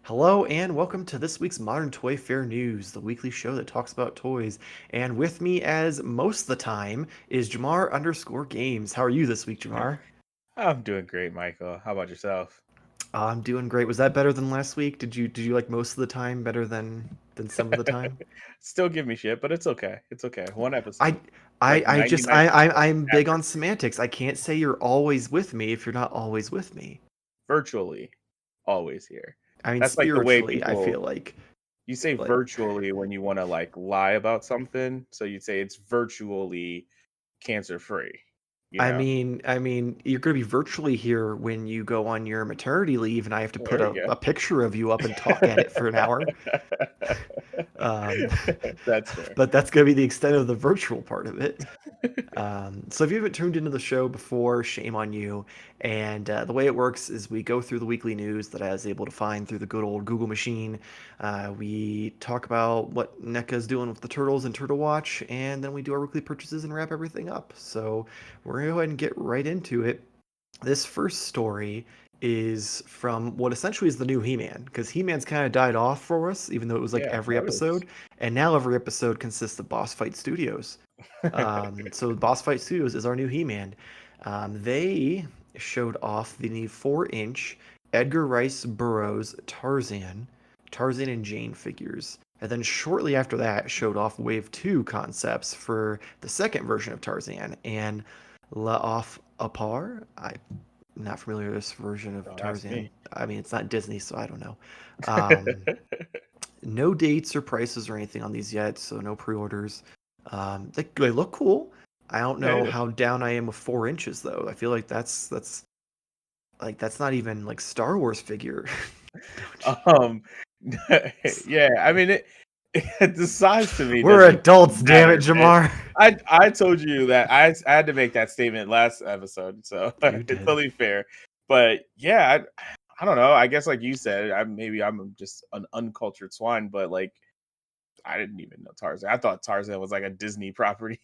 Hello and welcome to this week's Modern Toy Fair News, the weekly show that talks about toys. And with me, as most of the time, is Jamar_Games. How are you this week, Jamar? I'm doing great, Michael. How about yourself? I'm doing great. Was that better than last week? Did you like most of the time better than some of the time? Still give me shit, but it's okay. It's okay. One I episode, I like I just I'm big on 99% semantics. I can't say you're always with me if you're not always with me. virtually always here. I mean That's like the way spiritually, I people feel like you say like virtually when you want to like lie about something. So you'd say it's virtually cancer free. You I know? mean, I mean, you're going to be virtually here when you go on your maternity leave, and I have to put There we a picture of you up and talk at it for an hour. go. Um, That's fair. but that's going to be the extent of the virtual part of it. So if you haven't tuned into the show before, shame on you. And the way it works is we go through the weekly news that I was able to find through the good old Google machine. We talk about what NECA is doing with the turtles and Turtle Watch, and then we do our weekly purchases and wrap everything up. So we're going to go ahead and get right into it. This first story is from what essentially is the new He-Man, because He-Man's kind of died off for us, even though it was like Yeah, I've every noticed. episode, and now every episode consists of Boss Fight Studios. So Boss Fight Studios is our new He-Man. They showed off the new 4-inch Edgar Rice Burroughs Tarzan and Jane figures. And then shortly after that, showed off Wave 2 concepts for the second version of Tarzan and La Off Apar. I'm not familiar with this version of Don't ask Tarzan. me. I mean, it's not Disney, so I don't know. Um, no dates or prices or anything on these yet, so no pre-orders. They look cool. I don't know Yeah, how down I am with 4 inches though. I feel like that's not even like Star Wars figure. Um, yeah, I mean the size to me We're doesn't adults, damn it, matter. Jamar. I told you that I had to make that statement last episode, so You it's did. totally fair. But yeah, I don't know. I guess like you said, maybe I'm just an uncultured swine, but like I didn't even know Tarzan. I thought Tarzan was like a Disney property.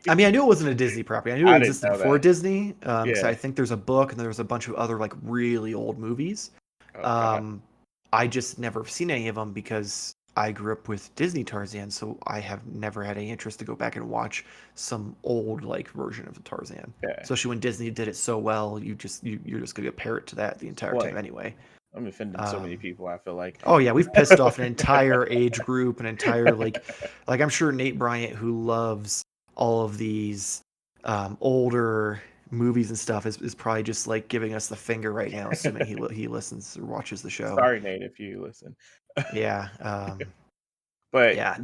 I mean, I knew it wasn't a Disney property. I knew it I didn't existed know before that. Disney, because I Yeah. think there's a book and there's a bunch of other like really old movies. Oh God. Um, I just never seen any of them because I grew up with Disney Tarzan, so I have never had any interest to go back and watch some old like version of Tarzan. Yeah. Especially when Disney did it so well, you're just gonna get parrot to that the entire time Boy, anyway. I'm offending so many Um, people. I feel like. oh yeah, we've pissed off an entire age group, an entire like I'm sure Nate Bryant, who loves all of these older movies and stuff, is probably just like giving us the finger right now, assuming he listens or watches the show. Sorry, Nate, if you listen. Yeah, But yeah,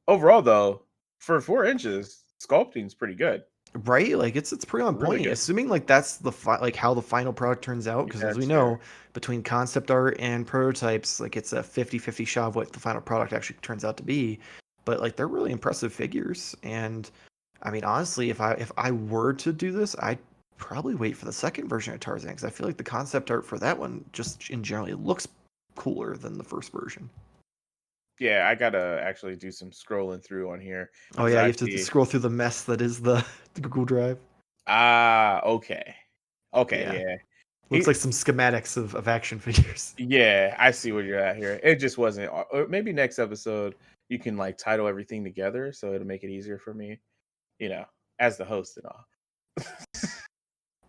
overall, though, for 4 inches, sculpting's pretty good. right. Like it's pretty on Really point. good. Assuming like that's like how the final product turns out, Yeah, because as we that's fair. know, between concept art and prototypes, like it's a 50-50 shot of what the final product actually turns out to be. But like they're really impressive figures, and I mean honestly, if I were to do this, I'd probably wait for the second version of Tarzan because I feel like the concept art for that one just in general it looks cooler than the first version. Yeah, I gotta actually do some scrolling through on here Oh because yeah, you I have to see. scroll through the mess that is the Google Drive. Okay. Okay, Yeah, yeah. looks He, like some schematics of action figures. yeah, I see where you're at here. It just wasn't. Or maybe next episode you can like title everything together, so it'll make it easier for me, you know, as the host and all.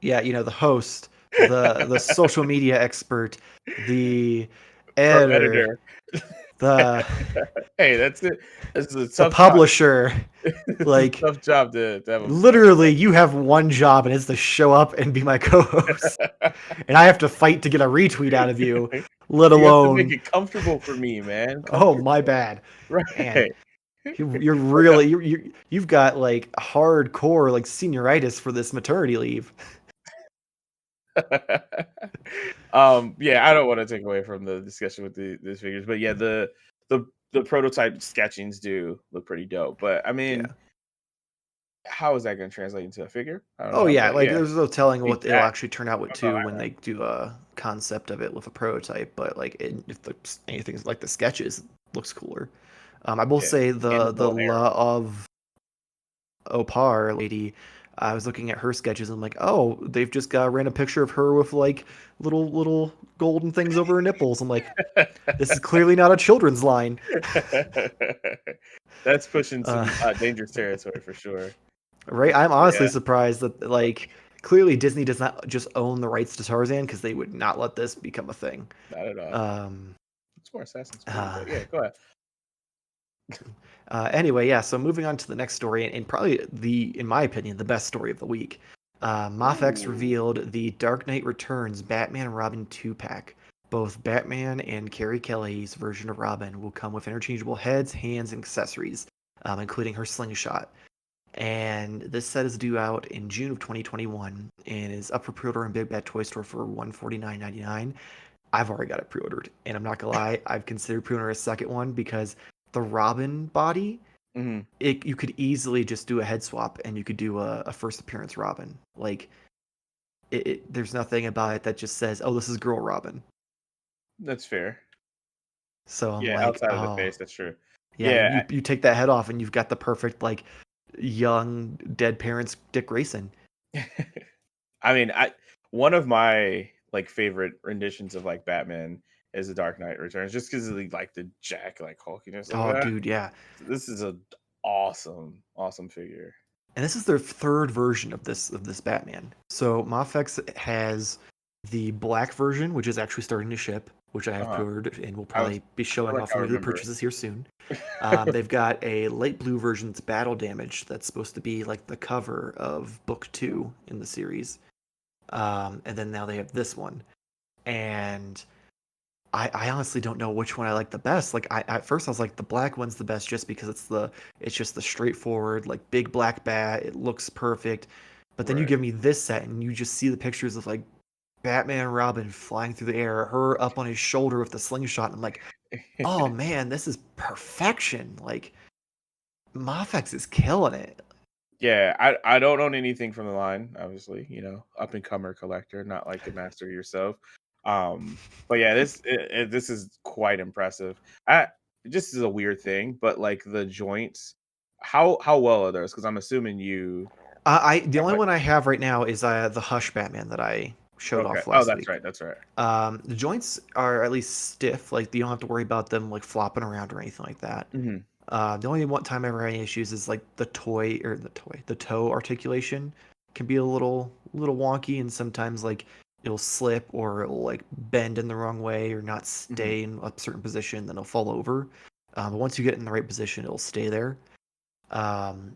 Yeah, the host, the social media expert, the Pro editor, editor. the Hey, that's it. This is a the tough job. publisher. This is a Like tough job to have literally you have one job and it's to show up and be my co-host. And I have to fight to get a retweet out of you, let You have to make alone it comfortable for me, man. oh my Comfortable. bad. Man, Right. you're Or no. really you've got like hardcore like senioritis for this maternity leave. Yeah, I don't want to take away from the discussion with these figures, but yeah, the prototype sketchings do look pretty dope. But I mean, Yeah. how is that going to translate into a figure? I don't Oh know, yeah, but like yeah, there's no telling need what it'll that. actually turn out with That's all too I when they do a concept of it with a prototype. But like if anything like the sketches looks cooler. I will yeah, say and the the bow and arrow. La of Opar lady. I was looking at her sketches and I'm like, oh, they've just got a random picture of her with like little golden things over her nipples. I'm like, this is clearly not a children's line. That's pushing Uh, some dangerous territory for sure. right? I'm honestly Yeah, surprised that like clearly Disney does not just own the rights to Tarzan because they would not let this become a thing. not at all. Um, It's more Assassin's Creed, uh, but yeah, go ahead. Anyway, yeah. So moving on to the next story, and probably in my opinion, the best story of the week. Mafex Ooh. revealed the Dark Knight Returns Batman and Robin 2-pack. Both Batman and Carrie Kelly's version of Robin will come with interchangeable heads, hands, and accessories, including her slingshot. And this set is due out in June of 2021 and is up for pre-order in Big Bad Toy Store for $149.99. I've already got it pre-ordered, and I'm not gonna lie, I've considered pre-ordering a second one because the Robin body, Hmm. you could easily just do a head swap and you could do a first appearance Robin. Like there's nothing about it that just says, "Oh, this is girl Robin." That's fair. So I'm Yeah, like, outside of the oh face, that's true. yeah, and Yeah, you take that head off and you've got the perfect like young dead parents Dick Grayson. I mean, I one of my like favorite renditions of like Batman is The Dark Knight Returns, just because of like the Jack like hulkiness of Oh, it. dude, yeah. This is a awesome figure. And this is their third version of this Batman. So Mafex has the black version, which is actually starting to ship, which I have Uh-huh. pre-ordered and will I probably be feel showing like off I when we do the remember purchases here soon. it. They've got a light blue version that's battle damage that's supposed to be like the cover of book 2 in the series. And then now they have this one. And I honestly don't know which one I like the best. Like at first I was like the black one's the best just because it's just the straightforward like big black bat. It looks perfect. But then you Right. give me this set and you just see the pictures of like Batman and Robin flying through the air, her up on his shoulder with the slingshot. And I'm like, oh man, this is perfection. Like Mafex is killing it. Yeah, I don't own anything from the line, obviously, up and comer collector, not like a master yourself. But yeah, this is quite impressive. I Just is a weird thing, but like the joints, how well are those? Because I'm assuming you The have only like one I have right now is the Hush Batman that I showed okay. off Oh, last that's week. right, that's right. The joints are at least stiff. Like you don't have to worry about them like flopping around or anything like that. Hmm. The only one time I ever had any issues is like the toe articulation can be a little wonky, and sometimes like it'll slip or it'll like bend in the wrong way or not Hmm. stay in a certain position, then it'll fall over. But once you get in the right position, it'll stay there. Um,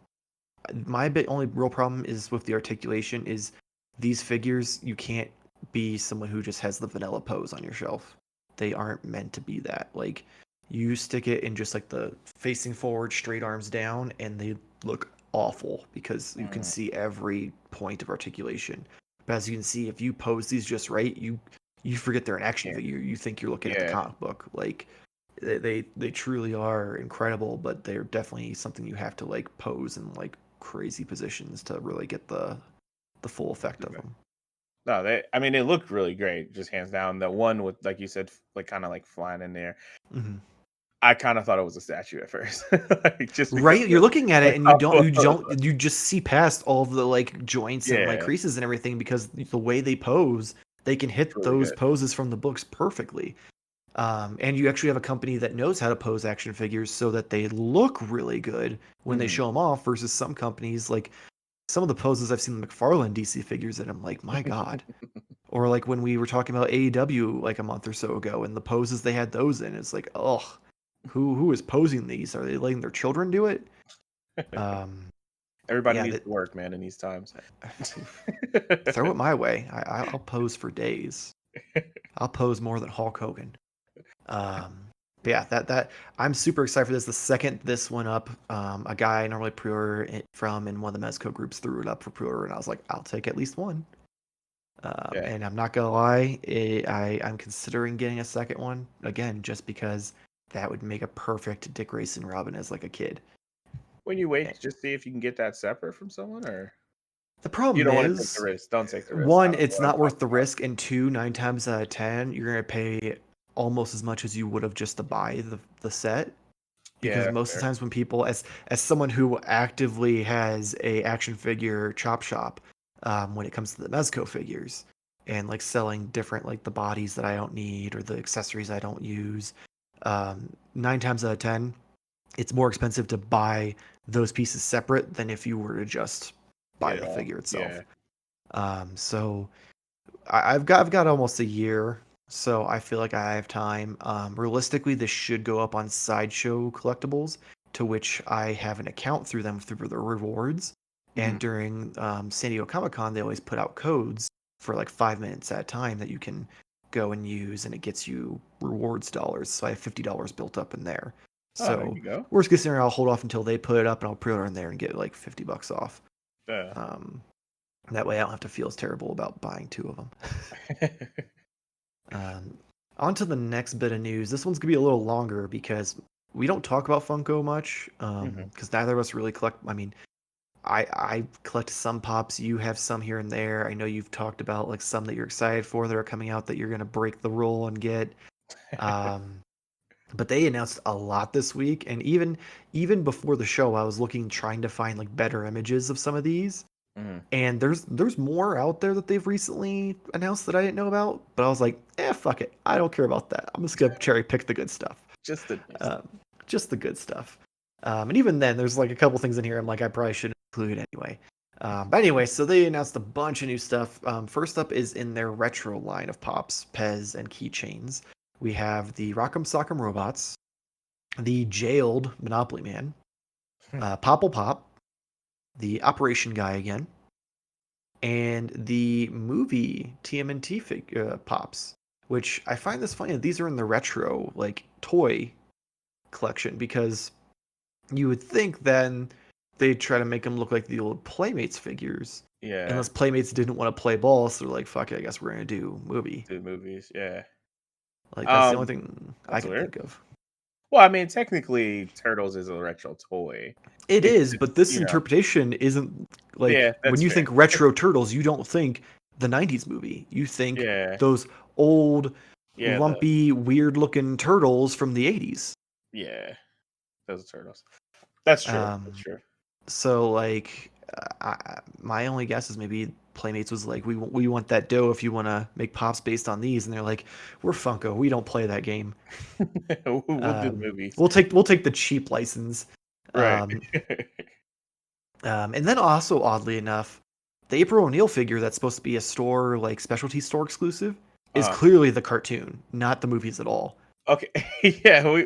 only real problem is with the articulation is these figures you can't be someone who just has the vanilla pose on your shelf. They aren't meant to be that. Like you stick it in just like the facing forward straight arms down and they look awful because you can see every point of articulation. But as you can see, if you pose these just right, you forget they're an action Yeah, figure. You think you're looking at the yeah. comic book. Like they truly are incredible, but they're definitely something you have to like pose in like crazy positions to really get the full effect of Okay. them. No, I mean, it looked really great, just hands down. The one with, like you said, like kind of like flying in there. Hmm. I kind of thought it was a statue at first, like just because Right, you're looking at it like and how you just see past all the like joints and like yeah, creases and everything because the way they pose, they can it's hit really those good. poses from the books perfectly. And you actually have a company that knows how to pose action figures so that they look really good when they Mhm. show them off versus some companies like some of the poses I've seen the Mcfarlane DC figures and I'm like, my God. Or like when we were talking about AEW like a month or so ago and the poses they had those in, it's like, oh, who is posing these? Are they letting their children do it? Um, Everybody yeah, needs that to work, man, in these times. throw it my way. I'll pose for days. I'll pose more than Hulk Hogan. Um, but yeah, that I'm super excited for this. The second this went up, a guy I normally pre-order it from in one of the Mezco groups threw it up for pre-order, and I was like, I'll take at least one. Yeah. And I'm not gonna lie, I'm considering getting a second one again, just because that would make a perfect Dick Grayson Robin as like a kid. When you wait Eh, to just see if you can get that separate from someone, or The you problem don't want to take the is, risk. Don't take the risk. I one, don't know it's what I'm not worth talking the about. risk, and two, 9 times out of 10, you're gonna pay almost as much as you would have just to buy the set. Yeah, because that's most of the fair. times when people, as someone who actively has a action figure chop shop, when it comes to the Mezco figures and like selling different like the bodies that I don't need or the accessories I don't use, 9 times out of 10, it's more expensive to buy those pieces separate than if you were to just buy Get it the all. figure Yeah. itself. So I've got almost a year, so I feel like I have time. Realistically, this should go up on Sideshow Collectibles, to which I have an account through them through the rewards. And Mhm. during San Diego Comic Con, they always put out codes for like 5 minutes at a time that you can go and use, and it gets you rewards dollars. So I have $50 built up in there. Oh, there So you go. worst case scenario, I'll hold off until they put it up, and I'll pre-order in there and get like $50 off. Yeah. Um, that way, I don't have to feel as terrible about buying two of them. On to the next bit of news. This one's gonna be a little longer because we don't talk about Funko much. Mhm. Because neither of us really collect. I mean, I collect some pops. You have some here and there. I know you've talked about like some that you're excited for that are coming out that you're gonna break the rule and get. Um, but they announced a lot this week, and even before the show, I was looking trying to find like better images of some of these. Mhm. And there's more out there that they've recently announced that I didn't know about, but I was like, fuck it. I don't care about that. I'm just gonna cherry pick the good stuff. Just the nice. Um, just the good stuff. And even then, there's like a couple things in here I'm like, I probably should include anyway. But anyway, so they announced a bunch of new stuff. First up is in their retro line of pops, Pez, and keychains. We have the Rock'em Sock'em Robots, the jailed Monopoly Man, Popple Pop, the Operation Guy again, and the movie TMNT pops, which I find this funny. These are in the retro like toy collection because you would think then they'd try to make them look like the old Playmates figures, Yeah. unless Playmates didn't want to play ball, so they're like, "Fuck it, I guess we're gonna do movie." The movies. Yeah. Like that's the only Um, thing I that's can weird. think of. Well, I mean, technically, Turtles is a retro toy. It It's is, but just, this interpretation isn't yeah, like when that's you fair. think retro turtles, you don't think the '90s movie. You think Yeah. those old, Yeah. lumpy, weird-looking turtles from the '80s. Yeah. Those are Turtles. That's true. That's Um, true. so like, my only guess is maybe Playmates was like, we want that dough if you want to make pops based on these, and they're like, we're Funko, we don't play that game. We'll do the movies. We'll take the cheap license. Right. Um, and then also oddly enough, the April O'Neil figure that's supposed to be a store like specialty store exclusive is uh clearly the cartoon, not the movies at all. Okay. Yeah,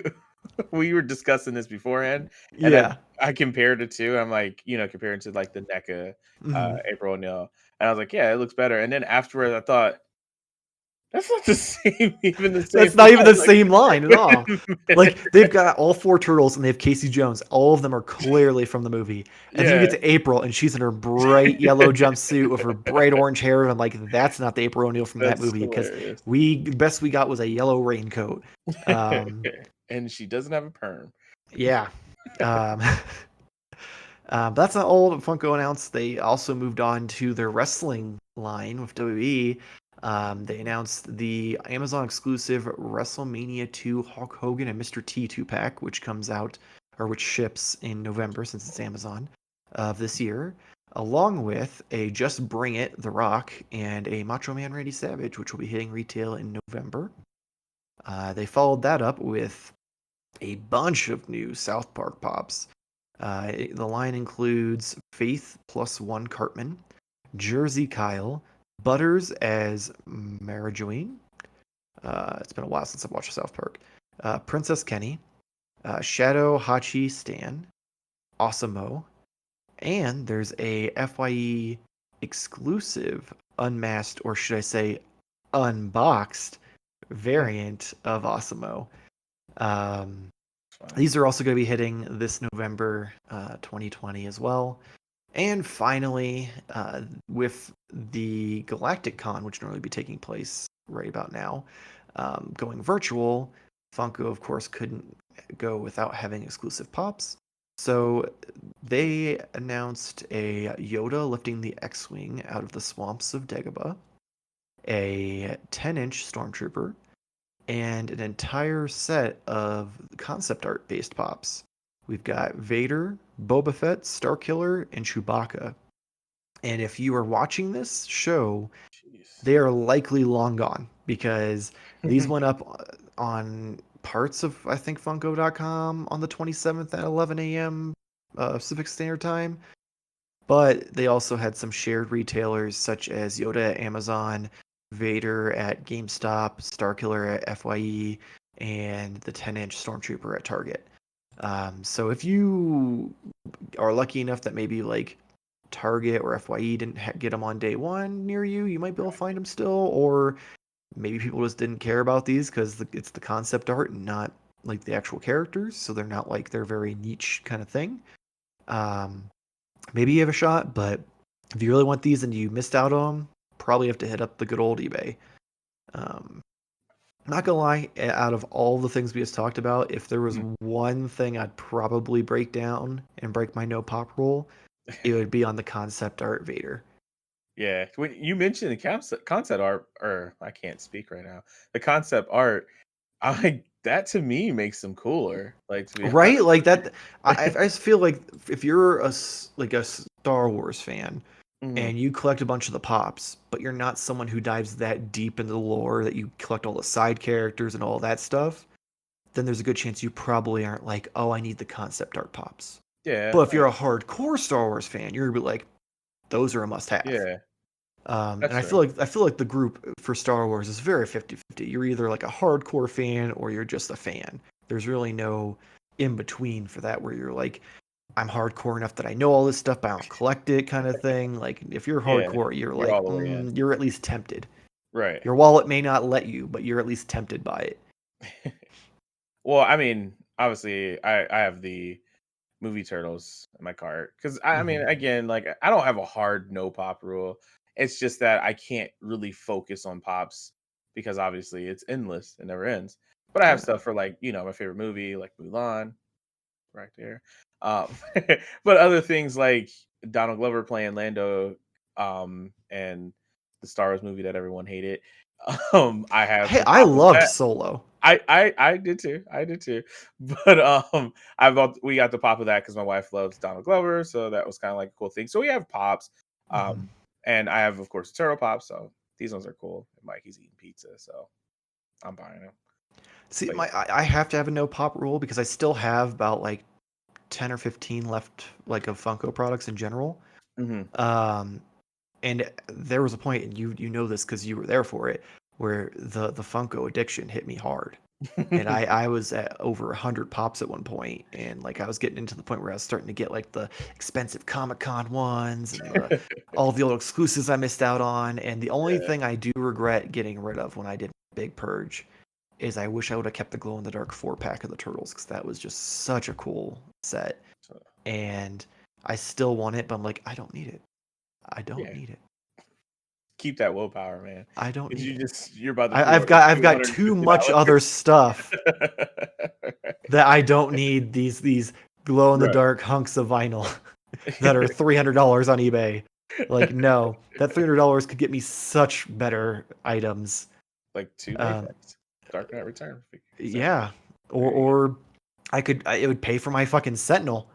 we were discussing this beforehand, and Yeah. I compared it to. I'm like, comparing to like the NECA, Hmm. April O'Neil, and I was like, yeah, it looks better. And then afterwards, I thought that's not the same, even the same That's not even the line. same line at Like, all. wait a minute. Like they've got all four turtles and they have Casey Jones. All of them are clearly from the movie. And then you Yeah, get to April and she's in her bright yellow jumpsuit with her bright orange hair. And I'm like, that's not the April O'Neil from that that's movie because hilarious. best we got was a yellow raincoat. Um, And she doesn't have a perm. yeah. Um, but that's not all that Funko announced. They also moved on to their wrestling line with WWE. They announced the Amazon exclusive WrestleMania 2 Hulk Hogan and Mr. T 2-pack, which comes out or which ships in November since it's Amazon of this year, along with a Just Bring It The Rock and a Macho Man Randy Savage, which will be hitting retail in November. They followed that up with a bunch of new South Park pops. The line includes Faith plus one Cartman, Jersey Kyle, Butters as Marijoine. It's been a while since I've watched South Park. Princess Kenny, Shadow Hachi Stan, Awesomeo, and there's a FYE exclusive unmasked, or should I say unboxed variant of Awesomeo. Um, Fine. these are also going to be hitting this November 2020 as well. And finally, with the Galactic Con, which normally be taking place right about now, going virtual, Funko, of course, couldn't go without having exclusive pops. So they announced a Yoda lifting the X-Wing out of the swamps of Dagobah, a 10-inch Stormtrooper, and an entire set of concept art based pops. We've got Vader, Boba Fett, Starkiller, and Chewbacca. And if you are watching this show, Jeez. they are likely long gone because these went up on parts of, I think, Funko.com on the 27th at 11 a.m. Pacific Standard Time. But they also had some shared retailers such as Yoda at Amazon, Vader at GameStop, Starkiller at FYE, and the 10-inch Stormtrooper at Target. So if you are lucky enough that maybe like Target or FYE didn't get them on day one near you, you might be able to find them still, or maybe people just didn't care about these because it's the concept art and not like the actual characters, so they're not like their very niche kind of thing. Um, Maybe you have a shot, but if you really want these and you missed out on them, probably have to hit up the good old eBay. Um, Not gonna lie, out of all the things we just talked about, if there was one thing I'd probably break down and break my no pop rule, it would be on the concept art Vader. Yeah, when you mentioned the concept art, or I can't speak right now. The concept art, I that to me makes them cooler. Like to be Right? honest. Like that. I just feel like if you're like a Star Wars fan Mhm. and you collect a bunch of the pops, but you're not someone who dives that deep into the lore that you collect all the side characters and all that stuff, then there's a good chance you probably aren't like, oh, I need the concept art pops. Yeah, But if you're a hardcore Star Wars fan, you're gonna be like, those are a must-have. yeah, And that's I true. feel like the group for Star Wars is very 50-50. You're either like a hardcore fan or you're just a fan. There's really no in between for that where you're like, I'm hardcore enough that I know all this stuff, but I don't collect it kind of thing. Like if you're Yeah, hardcore, you're you're like, all the way in. you're at least tempted. Right. Your wallet may not let you, but you're at least tempted by it. Well, I mean, obviously, I have the movie Turtles in my cart because I mean, Hmm. again, like I don't have a hard no pop rule. It's just that I can't really focus on pops because obviously it's endless, it never ends. But I Oh have yeah. stuff for like my favorite movie, like Mulan, right there. But other things like Donald Glover playing Lando, and the Star Wars movie that everyone hated. I have Hey, the I pop of loved that. Solo. I did too. I did too. But we got the pop of that because my wife loves Donald Glover, so that was kind of like a cool thing. So we have pops, Hmm. and I have of course turtle pops. So these ones are cool. And Mikey's eating pizza, so I'm buying them. See, But I have to have a no pop rule because I still have about like 10 or 15 left, like of Funko products in general. yeah. Hmm. Um, and there was a point, and you know this because you were there for it, where the Funko addiction hit me hard. And I was at over 100 pops at one point, and like I was getting into the point where I was starting to get like the expensive Comic Con ones and the all the old exclusives I missed out on. And the only Yeah. thing I do regret getting rid of when I did Big Purge is I wish I would have kept the glow in the dark 4 pack of the turtles because that was just such a cool set. So, And I still want it, but I'm like, I don't need it. I don't yeah. need it. Keep that willpower, man. I don't Because need it. you're about to throw I've two got hundred and too fifty much dollars. other stuff that I don't need these glow in the Right. dark hunks of vinyl that are $300 on eBay. Like no, that $300 could get me such better items. Like two Um, Mafex. Dark Knight Return set. yeah, There you go. or it would pay for my fucking Sentinel.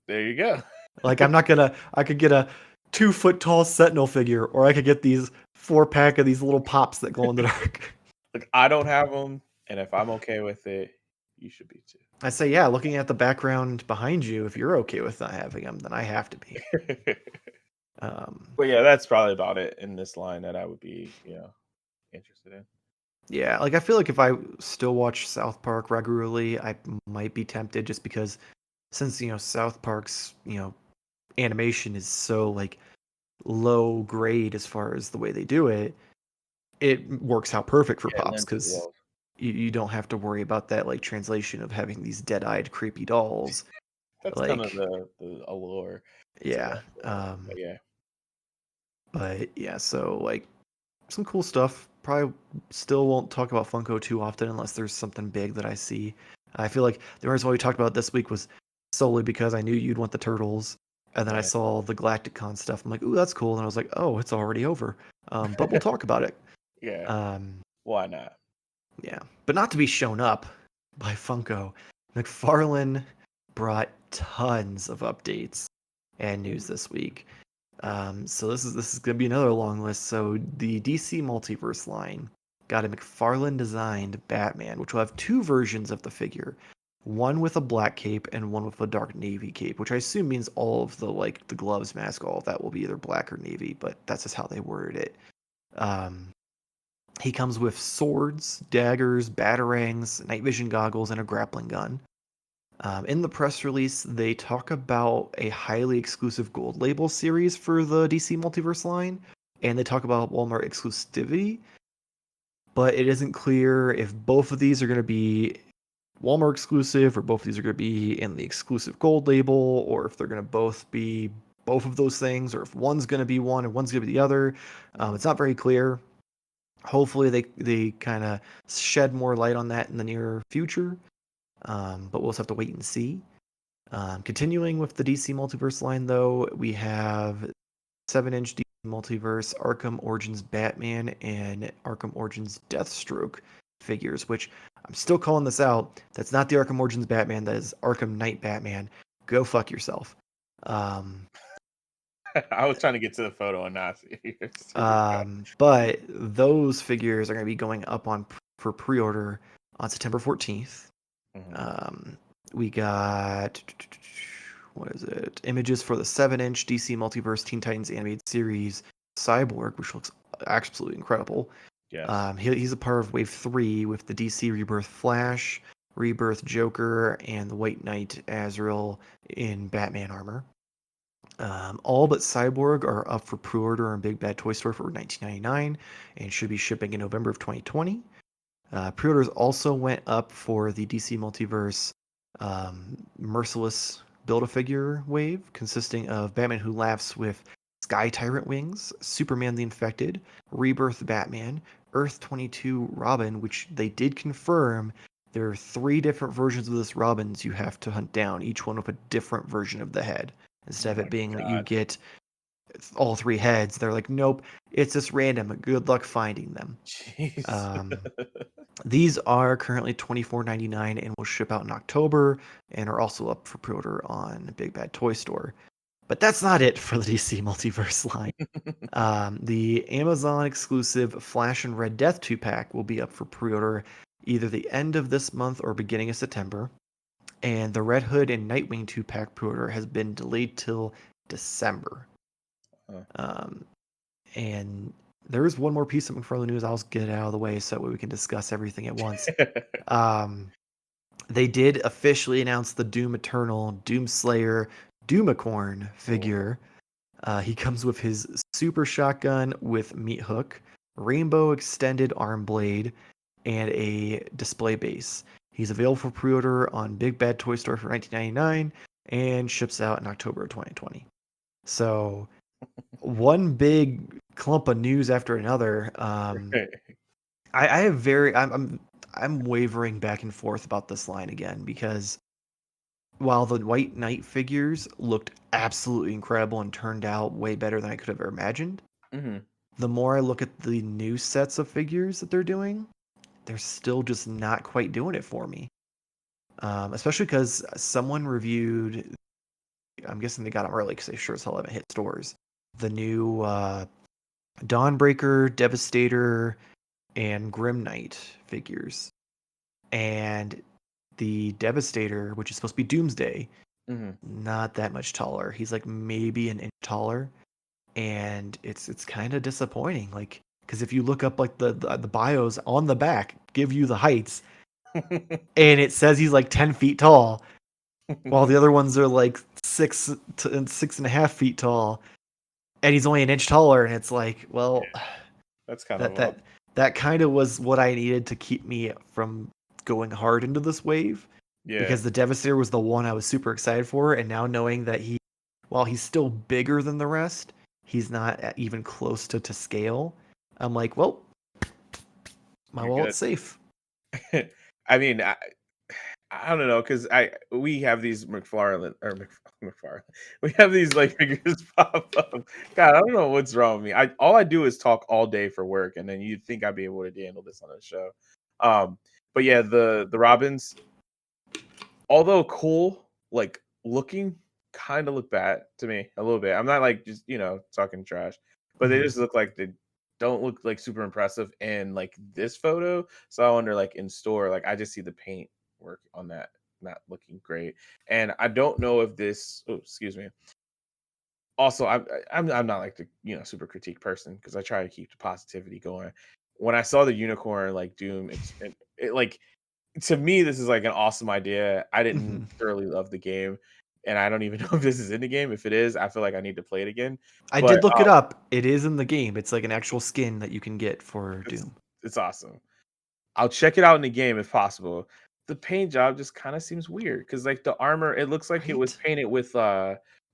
There you go. Like I'm not gonna I could get a 2 foot tall Sentinel figure, or I could get these 4 pack of these little pops that glow in the dark. Look, I don't have them, and if I'm okay with it, you should be I say, yeah, looking at the background behind you, if you're okay with not having them, then I have to be. too. Um, But yeah, that's probably about it in this line that I would be, interested in. yeah, like I feel like if I still watch South Park regularly, I might be tempted just because since South Park's animation is so like low grade as far as the way they do it, it works out perfect for Yeah, it pops lends it because well. you don't have to worry about that like translation of having these dead-eyed creepy dolls. That's kind of Like the allure to yeah, that. But yeah, but yeah, so like some cool stuff. Probably still won't talk about Funko too often unless there's something big that I see. I feel like the reason why we talked about it this week was solely because I knew you'd want the turtles, and then I yeah, saw the GalacticCon stuff. I'm like, ooh, that's cool. And I was like, oh, it's already over. But we'll talk about it. yeah. Um, Why not? Yeah, but not to be shown up by Funko. McFarlane brought tons of updates and news this week. So this is gonna be another long list. So the DC Multiverse line got a McFarlane designed Batman, which will have two versions of the figure, one with a black cape and one with a dark navy cape, which I assume means all of the gloves, mask, all of that will be either black or navy, but that's just how they worded it. Um, he comes with swords, daggers, batarangs, night vision goggles, and a grappling gun. In the press release, they talk about a highly exclusive gold label series for the DC Multiverse line, and they talk about Walmart exclusivity, but it isn't clear if both of these are going to be Walmart exclusive or both of these are going to be in the exclusive gold label, or if they're going to both be both of those things, or if one's going to be one and one's going to be the other. It's not very clear. Hopefully, they kind of shed more light on that in the near future, but we'll just have to wait and see. Continuing with the DC Multiverse line, though, we have 7-inch DC Multiverse Arkham Origins Batman and Arkham Origins Deathstroke figures, which I'm still calling this out. That's not the Arkham Origins Batman. That is Arkham Knight Batman. Go fuck yourself. Um, I was trying to get to the photo and not see. Here we go. but those figures are going to be going up for pre-order on September 14th. Mhm. We got what is it? Images for the 7-inch DC Multiverse Teen Titans animated series Cyborg, which looks absolutely incredible. Yes. He's a part of Wave 3 with the DC Rebirth Flash, Rebirth Joker, and the White Knight Azrael in Batman armor. All but Cyborg are up for pre-order on Big Bad Toy Store for $19.99 and should be shipping in November of 2020. Pre-orders also went up for the DC Multiverse Merciless Build-A-Figure wave, consisting of Batman Who Laughs with Sky Tyrant Wings, Superman the Infected, Rebirth Batman, Earth 22 Robin, which they did confirm there are 3 different versions of this Robins you have to hunt down, each one with a different version of the head. Instead Oh of it my being that you god. get all 3 heads, they're like, nope, it's just random. Good luck finding them. Jeez. Um, these are currently $24.99 and will ship out in October and are also up for pre-order on Big Bad Toy Store. But that's not it for the DC Multiverse line. The Amazon exclusive Flash and Red Death 2-pack will be up for pre-order either the end of this month or beginning of September. And the Red Hood and Nightwing 2-pack pre-order has been delayed till December. Huh. Um, and there is one more piece of McFarlane news. I'll get it out of the way so that we can discuss everything at once. Um, they did officially announce the Doom Eternal Doomslayer Doomicorn figure. He comes with his super shotgun with meat hook, rainbow extended arm blade, and a display base. He's available for pre-order on Big Bad Toy Store for $19.99 and ships out in October of 2020. So one big clump of news after another. I have I'm wavering back and forth about this line again because while the White Knight figures looked absolutely incredible and turned out way better than I could have ever imagined, Mhm. the more I look at the new sets of figures that they're doing, they're still just not quite doing it for me. Especially because someone reviewed, I'm guessing they got them early because they sure as hell haven't hit stores. The new Dawnbreaker, Devastator, and Grim Knight figures. And the Devastator, which is supposed to be Doomsday, Mhm. not that much taller. He's like maybe an inch taller, and it's kind of disappointing. Like, because if you look up like the bios on the back, give you the heights, and it says he's like 10 feet tall, while the other ones are like 6.5 feet tall, and he's only an inch taller, and it's like, well, That's kind that of that that kind of was what I needed to keep me from going hard into this wave yeah. because the Devastator was the one I was super excited for, and now knowing that while he's still bigger than the rest, he's not even close to scale. I'm like, well, my You're good. wallet's safe. I mean, I don't know because I we have these McFarlane or McFarlane. We have these like figures pop up. God, I don't know what's wrong with me. All I do is talk all day for work, and then you'd think I'd be able to handle this on a show. But yeah, the Robins, although cool, like looking, kind of look bad to me a little bit. I'm not like just talking trash, but they just look like they don't look like super impressive in like this photo. So I wonder, like in store, like I just see the paint work on that not looking great, and I don't know if this. Oh, excuse me. Also, I'm not like the super critique person because I try to keep the positivity going. When I saw the unicorn like Doom, it like to me, this is like an awesome idea. I didn't thoroughly love the game, and I don't even know if this is in the game. If it is, I feel like I need to play it again. I But did look it up. It is in the game. It's like an actual skin that you can get for it's Doom. it's awesome. I'll check it out in the game if possible. The paint job just kind of seems weird because like the armor, it looks like it was Right? painted with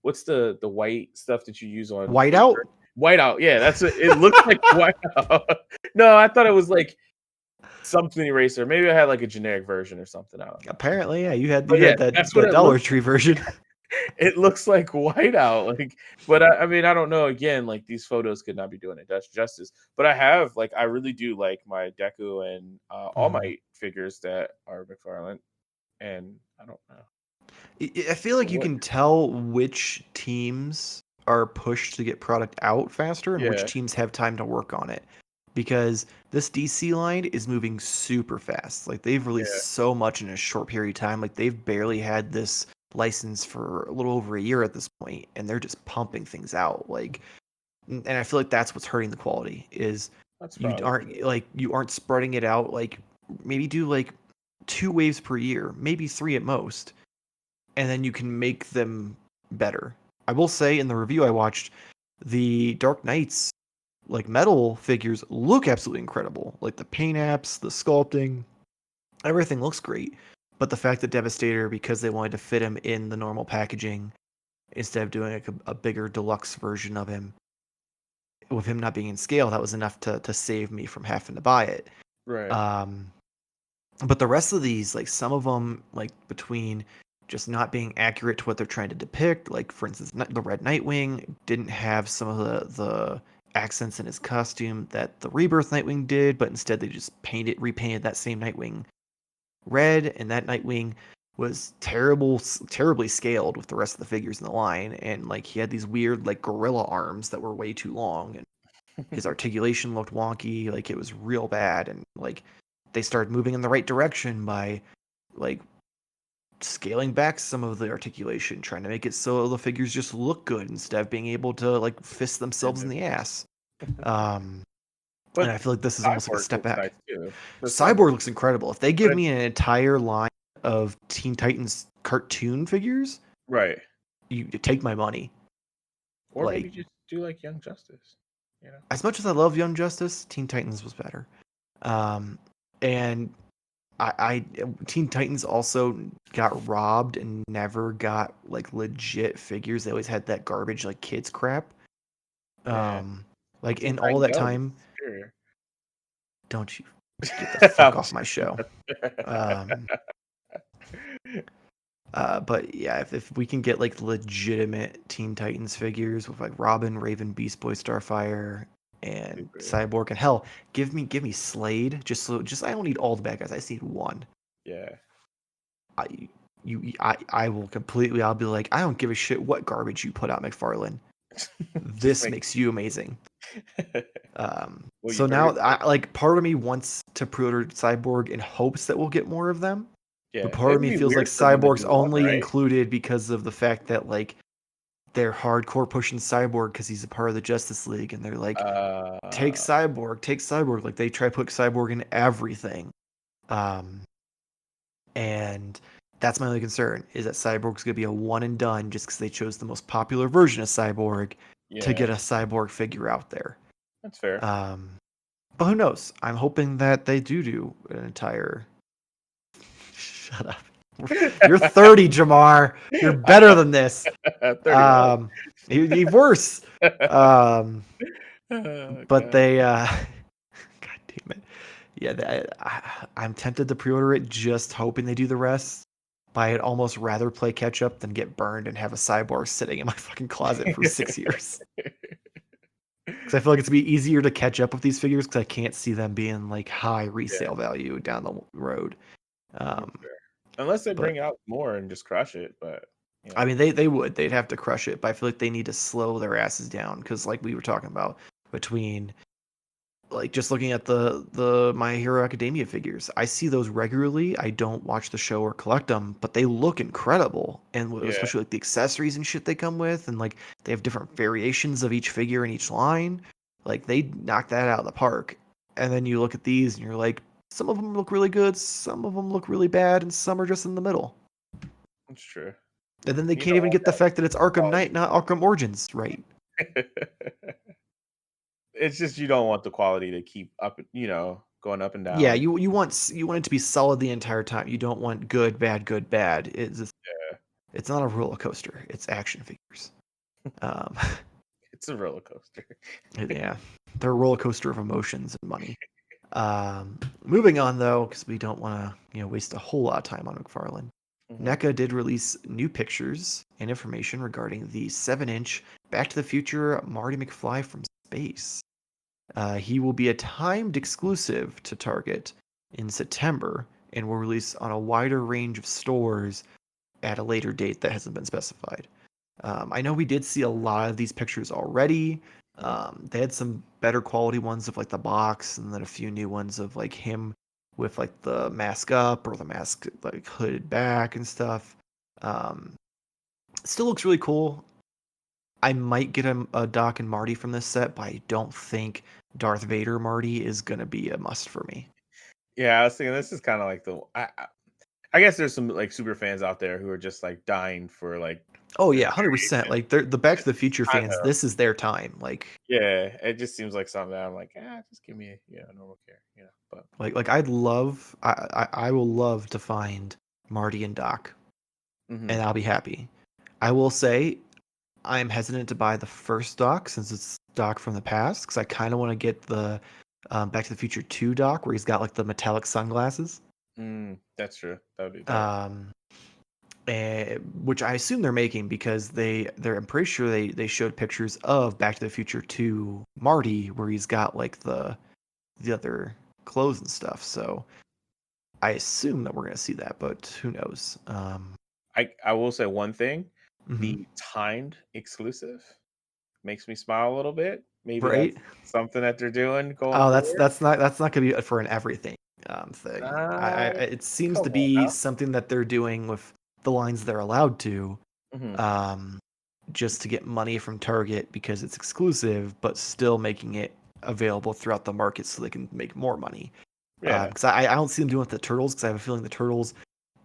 what's the white stuff that you use on Whiteout? paper? Whiteout. Yeah, that's what it looks like. Whiteout. No, I thought it was like something eraser. Maybe I had like a generic version or something. I don't know. Apparently, yeah. You had But yeah, that that's what it Dollar looks Tree version. it looks like whiteout, like, but I mean, I don't know. Again, like these photos could not be doing it justice. But I have, like, I really do like my Deku and all Mhm. my figures that are McFarlane, and I don't know I feel like you what. can tell which teams are pushed to get product out faster and which Yeah, teams have time to work on it. Because this DC line is moving super fast. Like they've released yeah, so much in a short period of time. Like they've barely had this license for a little over a year at this point, and they're just pumping things out. Like, and I feel like that's what's hurting the quality is that's probably true. you aren't spreading it out. Like maybe do like 2 waves per year, maybe 3 at most, and then you can make them better. I will say in the review I watched, the Dark Knights like metal figures look absolutely incredible. Like the paint apps, the sculpting, everything looks great. But the fact that Devastator, because they wanted to fit him in the normal packaging instead of doing like a bigger deluxe version of him, with him not being in scale, that was enough to save me from having to buy it. Right. Um, but the rest of these, like some of them, like between just not being accurate to what they're trying to depict, like for instance, the Red Nightwing didn't have some of the accents in his costume that the Rebirth Nightwing did, but instead they just repainted that same Nightwing red, and that Nightwing was terribly scaled with the rest of the figures in the line, and like he had these weird like gorilla arms that were way too long, and his articulation looked wonky, like it was real bad, and like they started moving in the right direction by like scaling back some of the articulation, trying to make it so the figures just look good instead of being able to like fist themselves in the ass. Um, and But I feel like this is almost like a Cyborg step looks back. nice too. The Cyborg, Cyborg looks incredible. If they but give me an entire line of Teen Titans cartoon figures, right, you take my money. or Like maybe just do like Young Justice. You know. as much as I love Young Justice, Teen Titans was better. Um, and I Teen Titans also got robbed and never got like legit figures. They always had that garbage like kids crap. Yeah, Like Teen in all Titans that Go is time, superior. don't you get the fuck I'm off my show. Um, but yeah, if we can get like legitimate Teen Titans figures with like Robin, Raven, Beast Boy, Starfire, and Super. Cyborg, and hell, give me Slade. Just I don't need all the bad guys. I just need one. Yeah. I I will completely. I'll be like, I don't give a shit what garbage you put out, McFarlane. Just This make. makes you amazing. Well, you So better. now, like, part of me wants to pre-order Cyborg in hopes that we'll get more of them, but Yeah, part of it'd me be feels like weird for them to Cyborg's do one, only right? included because of the fact that like they're hardcore pushing Cyborg because he's a part of the Justice League, and they're like, Uh, Take Cyborg. Like they try to put Cyborg in everything, um, and that's my only concern is that Cyborg's gonna be a one and done just because they chose the most popular version of Cyborg to yeah, get a Cyborg figure out there. that's fair. Um, but who knows? I'm hoping that they do an entire. Shut up. You're 30, Jamar. You're better than this. 31. You're worse. Um, Oh, but God. they, God damn it. Yeah, I'm tempted to pre-order it, just hoping they do the rest. But I'd almost rather play catch up than get burned and have a cyborg sitting in my fucking closet for 6 years. Because I feel like it's gonna be easier to catch up with these figures because I can't see them being like high Yeah, resale value down the road. that's Um, fair. Unless they but bring out more and just crush it, but you I know, mean, they'd have to crush it, but I feel like they need to slow their asses down because, like we were talking about, between like just looking at the My Hero Academia figures, I see those regularly. I don't watch the show or collect them, but they look incredible, and yeah, especially like the accessories and shit they come with, and like they have different variations of each figure in each line. Like they knock that out of the park. And then you look at these, and you're like, some of them look really good, some of them look really bad, and some are just in the middle. that's true. And then they You can't don't even want get the fact that it's Arkham Knight, quality. not Arkham Origins, right? It's just you don't want the quality to keep up, going up and Yeah, down. you want it to be solid the entire time. You don't want good, bad, good, bad. Yeah, It's not a roller coaster. It's action figures. Um, it's a roller coaster. yeah, they're a roller coaster of emotions and money. Moving on though, because we don't want to waste a whole lot of time on McFarlane. Hmm. NECA did release new pictures and information regarding the 7-inch Back to the Future Marty McFly from space. He will be a timed exclusive to Target in September and will release on a wider range of stores at a later date that hasn't been specified. I know we did see a lot of these pictures already. They had some better quality ones of like the box, and then a few new ones of like him with like the mask up or the mask like hooded back and stuff. Um, Still looks really cool. I might get a Doc and Marty from this set, but I don't think Darth Vader Marty is gonna be a must for me. Yeah, I was thinking this is kind of like I guess there's some like super fans out there who are just like dying for like Oh this yeah, 100%. variation. Like they're the Back to the It's Future kind fans. of This is their time. yeah. It just seems like something that I'm like, just give me a normal care, But I will love to find Marty and Doc, hmm and I'll be happy. I will say I'm hesitant to buy the first Doc since it's Doc from the past because I kind of want to get the Back to the Future 2 Doc where he's got like the metallic sunglasses. that's true. That would be dope. Um, which I assume they're making because I'm pretty sure they showed pictures of Back to the Future 2 Marty where he's got like the other clothes and stuff. So I assume that we're gonna see that, but who knows? I will say one thing: Mhm. the timed exclusive makes me smile a little bit. Maybe Right? that's something that they're doing going Oh, forward. that's not gonna be for an everything thing. It seems Come to on be now. something that they're doing with the lines they're allowed to, Hmm. um, just to get money from Target because it's exclusive, but still making it available throughout the market so they can make more money. Yeah. Because I don't see them doing it with the turtles because I have a feeling the turtles,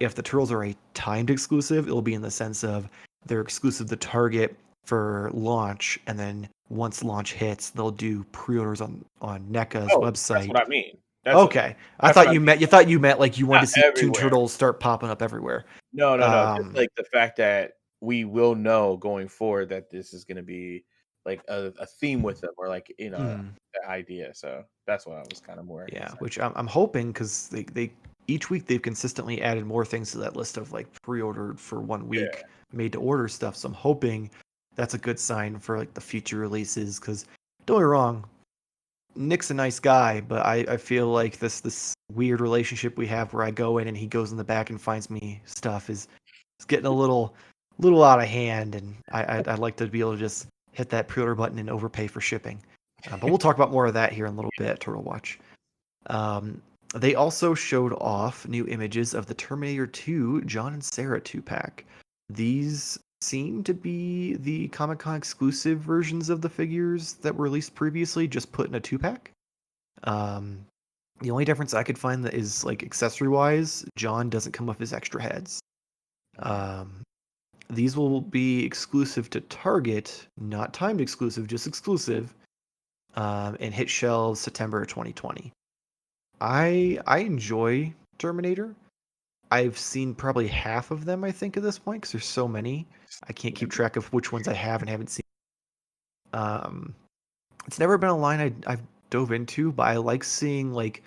if the turtles are a timed exclusive, it'll be in the sense of they're exclusive to Target for launch, and then once launch hits, they'll do pre-orders on NECA's Oh, that's website. what I mean. Okay, That's what I mean. you thought you meant like you wanted Not to see Toon everywhere. Turtles start popping up everywhere. No, no, no. Just Um, like the fact that we will know going forward that this is going to be like a theme with them, or like mm, the idea. So that's what I was kind of more yeah, excited. which I'm hoping because they each week they've consistently added more things to that list of like pre-ordered for 1 week Yeah. made to order stuff. So I'm hoping that's a good sign for like the future releases. Because don't get me wrong, Nick's a nice guy, but I feel like this weird relationship we have where I go in and he goes in the back and finds me stuff is getting a little out of hand, and I'd like to be able to just hit that pre-order button and overpay for shipping. But we'll talk about more of that here in a little bit. Turtle Watch. Um, they also showed off new images of the Terminator 2 John and Sarah 2-pack. These seem to be the Comic Con exclusive versions of the figures that were released previously, just put in a 2-pack. Um, the only difference I could find that is like accessory wise, John doesn't come with his extra heads. Mhm. Um, these will be exclusive to Target, not timed exclusive, just exclusive, and hit shelves September 2020. I enjoy Terminator. I've seen probably half of them, I think, at this point, because there's so many. I can't keep track of which ones I have and haven't seen. Um, it's never been a line I've dove into, but I like seeing like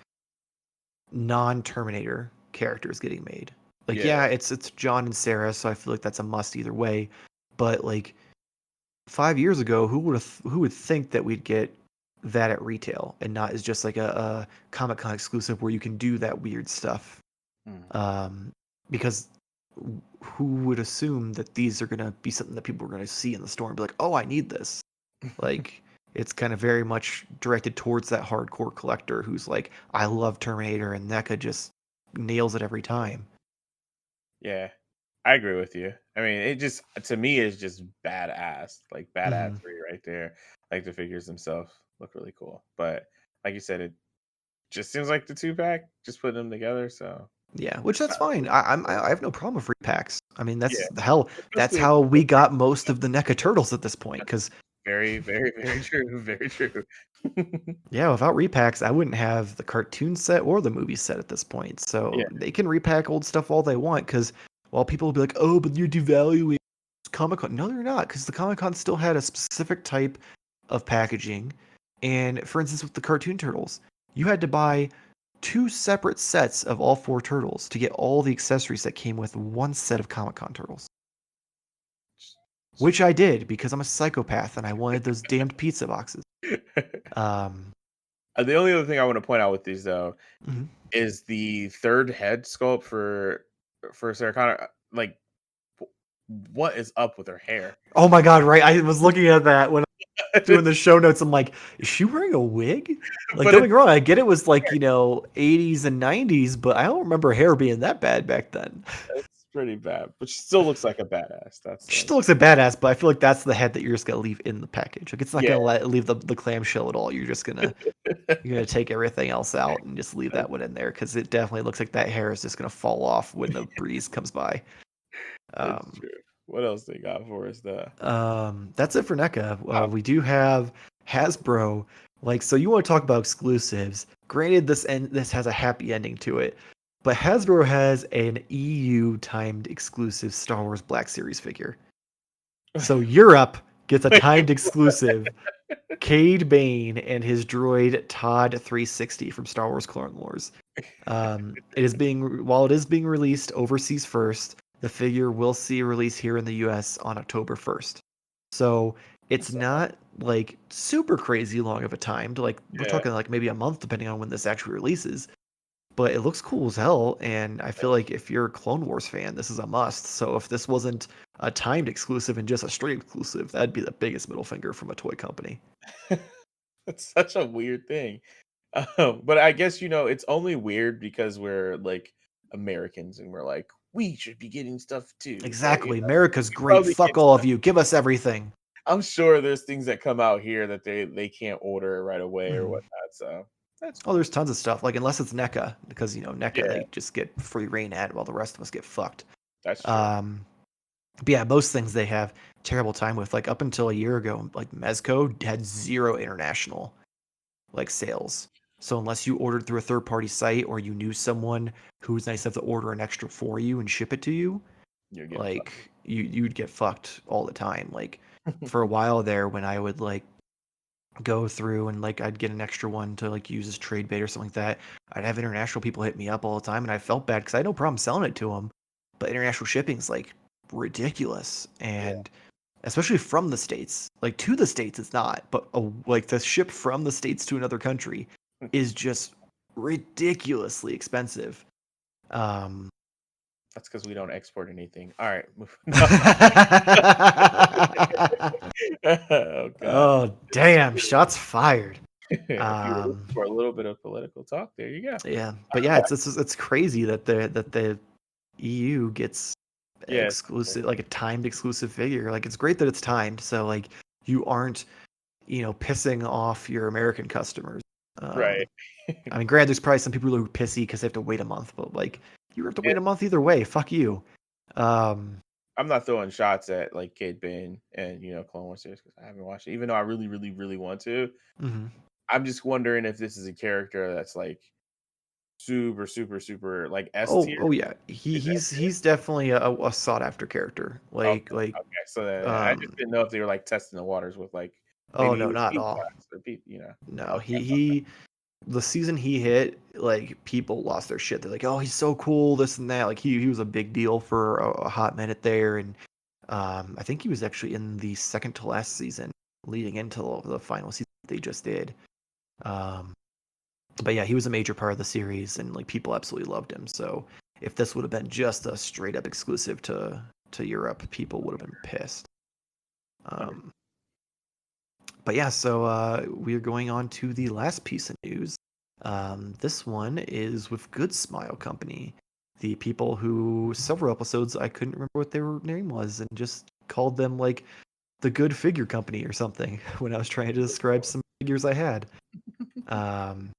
non-Terminator characters getting made. Like, Yeah. yeah, it's John and Sarah, so I feel like that's a must either way. But like 5 years ago, who would think that we'd get that at retail and not as just like a Comic-Con exclusive where you can do that weird stuff. Mm. Because who would assume that these are going to be something that people are going to see in the store and be like, oh, I need this. Like, it's kind of very much directed towards that hardcore collector who's like, I love Terminator, and Neca just nails it every time. Yeah, I agree with you. I mean, it just to me is just badass, like Mhm. badassery right there. Like the figures themselves look really cool, but like you said, it just seems like the 2-pack, just putting them together. So Yeah, which that's uh, fine. I have no problem with repacks. I mean, yeah, that's hell. That's especially if how we got most of the NECA turtles at this point. Because very, very, very true, very true. yeah, without repacks, I wouldn't have the cartoon set or the movie set at this point. Yeah, So they can repack old stuff all they want. Because while people will be like, "Oh, but you're devaluing Comic Con," no, they're not. Because the Comic Con still had a specific type of packaging. And for instance, with the cartoon turtles, you had to buy two separate sets of all four turtles to get all the accessories that came with one set of Comic Con turtles. Which I did because I'm a psychopath and I wanted those damned pizza boxes. Um, The only other thing I want to point out with these though mhm. is the third head sculpt for Sarah Connor. Like, what is up with her hair? Oh my god, right. I was looking at that when I was doing the show notes. I'm like, is she wearing a wig? Like, But don't get it's me wrong, I get it was like, 80s and 90s, but I don't remember hair being that bad back then. it's pretty bad, but she still looks like a badass. That's She like, still looks a badass, but I feel like that's the head that you're just gonna leave in the package. Like, it's not yeah. gonna leave the clamshell at all. You're gonna take everything else out and just leave that one in there because it definitely looks like that hair is just gonna fall off when the breeze comes by. That's Um, true. What else they got for us though? that's it for NECA. Um, We do have Hasbro. Like, so you want to talk about exclusives? Granted, this has a happy ending to it, but Hasbro has an EU timed exclusive Star Wars Black Series figure. So Europe gets a timed exclusive Cade Bane and his droid Todd 360 from Star Wars Clone Wars. While it is being released overseas first, the figure will see a release here in the US on October 1st. So it's so, not like super crazy long of a time to like we're yeah, talking like maybe a month depending on when this actually releases. But it looks cool as hell, and I feel like if you're a Clone Wars fan, this is a must. So if this wasn't a timed exclusive and just a straight exclusive, that'd be the biggest middle finger from a toy company. that's such a weird thing. But I guess it's only weird because we're like Americans and we're like we should be getting stuff too. But Exactly. America's we great. probably Fuck get all of stuff. you. Give us everything. I'm sure there's things that come out here that they can't order right away or Mhm. whatnot. So that's Oh, cool. there's tons of stuff. Like unless it's NECA, because NECA Yeah, they just get free reign at while the rest of us get fucked. that's true. Um, but yeah, most things they have terrible time with. Like up until a year ago, like Mezco had zero international like sales. So unless you ordered through a third party site or you knew someone who was nice enough to order an extra for you and ship it to you, You're getting fucked. like you'd get fucked all the time. Like for a while there when I would like go through and like I'd get an extra one to like use as trade bait or something like that. I'd have international people hit me up all the time, and I felt bad because I had no problem selling it to them, but international shipping's like ridiculous, Yeah. and especially from the states. Like to the states, it's not, but like the ship from the states to another country is just ridiculously expensive. Um, That's because we don't export anything. All right. Oh god. oh damn! Shots fired. If you were looking Um, for a little bit of political talk, there you go. Yeah, but yeah, it's crazy that the EU gets Yes. exclusive like a timed exclusive figure. Like it's great that it's timed, so like you aren't pissing off your American customers. Right. I mean, granted, there's probably some people who are pissy because they have to wait a month, but like you have to Yeah, wait a month either way. Fuck you. Um, I'm not throwing shots at like Cade Bane and Clone Wars series because I haven't watched it, even though I really, really, really want to. mhm. I'm just wondering if this is a character that's like super, super, super like S Oh, tier. oh yeah, he Is S he's tier? he's definitely a sought after character. Okay, Like okay. So I just um, didn't know if they were like testing the waters with like oh maybe he no, was not at B all. class or B. No, Okay, he the season he hit, like people lost their shit. They're like, "Oh, he's so cool, this and that." Like he was a big deal for a hot minute there, and I think he was actually in the second to last season, leading into the final season they just did. Um, but yeah, he was a major part of the series, and like people absolutely loved him. So if this would have been just a straight up exclusive to Europe, people would have been pissed. Under- Um, but yeah, so we're going on to the last piece of news. This one is with Goodsmile Company, the people who several episodes I couldn't remember what their name was, and just called them like the Good Figure Company or something when I was trying to describe some figures I had. Um,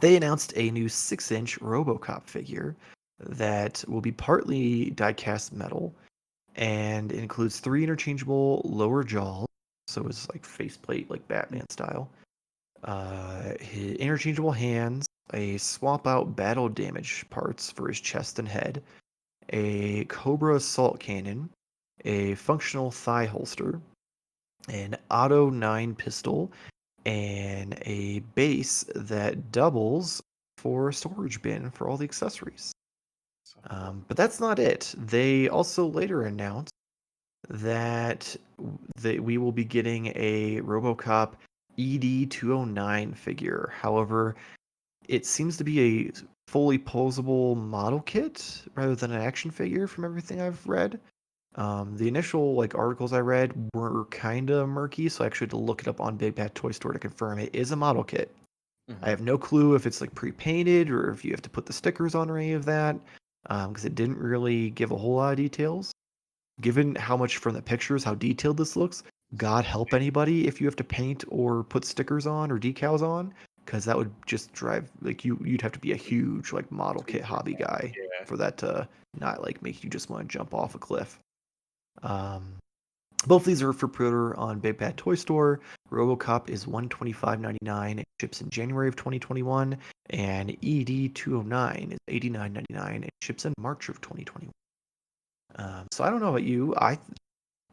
they announced a new 6-inch Robocop figure that will be partly die-cast metal and includes 3 interchangeable lower jaws, so it's like faceplate, like Batman style. His interchangeable hands, a swap out battle damage parts for his chest and head, a Cobra assault cannon, a functional thigh holster, an Auto 9 pistol, and a base that doubles for a storage bin for all the accessories. so cool. But that's not it. They also later announced that we will be getting a RoboCop ED-209 figure. However, it seems to be a fully posable model kit rather than an action figure from everything I've read. The initial like articles I read were kind of murky, so I actually had to look it up on Big Bad Toy Store to confirm it is a model kit. I Mhm. have no clue if it's like pre-painted or if you have to put the stickers on or any of that, because it didn't really give a whole lot of details. Given how much from the pictures, how detailed this looks, God help anybody if you have to paint or put stickers on or decals on, because that would just drive like you'd have to be a huge like model Too kit much. hobby guy Yeah. for that to not like make you just want to jump off a cliff. Um, both of these are for pre-order on Big Bad Toy Store. RoboCop is $125.99. It ships in January of 2021, and ED-209 is $89.99. It ships in March of 2021. So I don't know about you.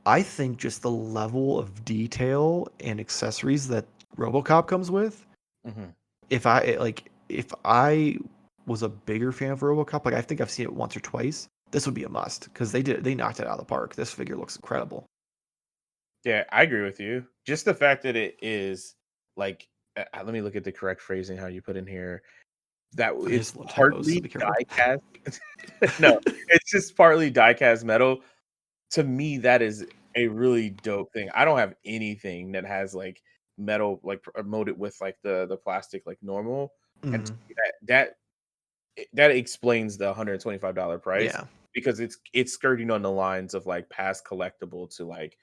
I think just the level of detail and accessories that RoboCop comes with. Mhm. If I was a bigger fan of RoboCop, like I think I've seen it once or twice, this would be a must because they knocked it out of the park. This figure looks incredible. Yeah, I agree with you. Just the fact that it is like, let me look at the correct phrasing how you put in here. That There's it's a lot of typos, so partly be careful. die cast. No, it's just partly die cast metal. To me, that is a really dope thing. I don't have anything that has like metal like molded with like the plastic like normal, and to Mhm. me, that explains the $125 price Yeah, because it's skirting on the lines of like past collectible to like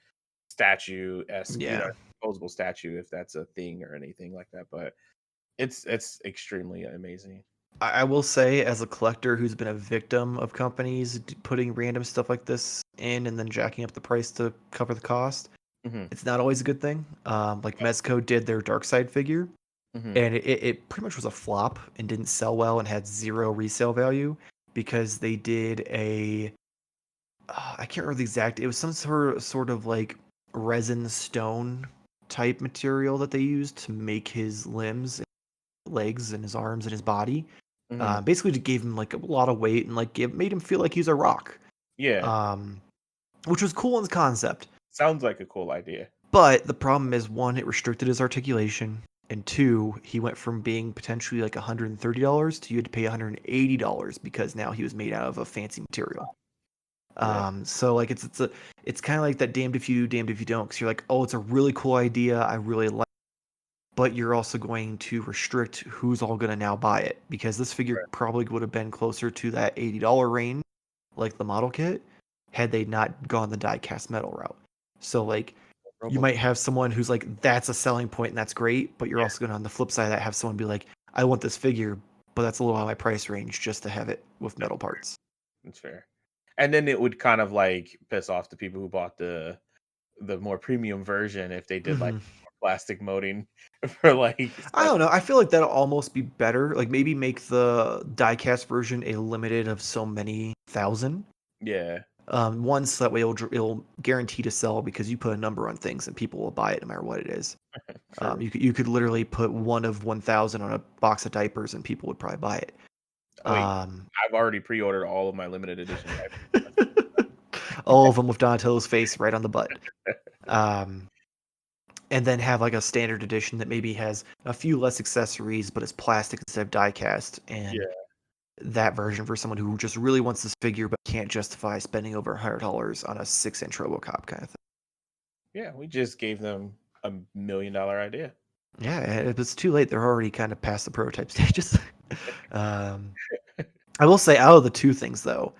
statue esque, yeah. disposable statue if that's a thing or anything like that. But it's extremely amazing. I will say, as a collector who's been a victim of companies putting random stuff like this in and then jacking up the price to cover the cost, Hmm. it's not always a good thing. Like Mezco did their Dark Side figure, Hmm. and it pretty much was a flop and didn't sell well and had zero resale value because they did a I can't remember the exact. It was some sort of like resin stone type material that they used to make his limbs, legs, and his arms and his body. Hmm. Basically, just gave him like a lot of weight and like made him feel like he's a rock. Yeah, Um, which was cool in the concept. sounds like a cool idea. But the problem is, one, it restricted his articulation, and two, he went from being potentially like $130 to you had to pay $180 because now he was made out of a fancy material. Yeah, So like it's kind of like that damned if you do, damned if you don't. Because you're like, oh, it's a really cool idea, I really like, but you're also going to restrict who's all gonna now buy it because this figure right. probably would have been closer to that $80 range, like the model kit, had they not gone the die cast metal route. So like you Robo. might have someone who's like, that's a selling point and that's great, but you're Yeah, also gonna on the flip side of that have someone be like, I want this figure, but that's a little out of my price range just to have it with that's metal parts. that's fair. And then it would kind of like piss off the people who bought the more premium version if they did like Hmm. plastic molding for like I stuff. don't know. I feel like that'll almost be better. Like maybe make the diecast version a limited of so many thousand. Yeah, One, so that way it'll guarantee to sell because you put a number on things and people will buy it no matter what it is. true. You could literally put one of 1,000 on a box of diapers and people would probably buy it. Oh wait, Um, I've already pre-ordered all of my limited edition all of them with Donatello's face right on the butt. Um, and then have like a standard edition that maybe has a few less accessories, but it's plastic instead of die cast, and Yeah. that version for someone who just really wants this figure but can't justify spending over $100 on a 6-inch Robocop kind of thing. Yeah, we just gave them $1 million idea. Yeah, it's too late. They're already kind of past the prototype stages. um, I will say, out of the two things though,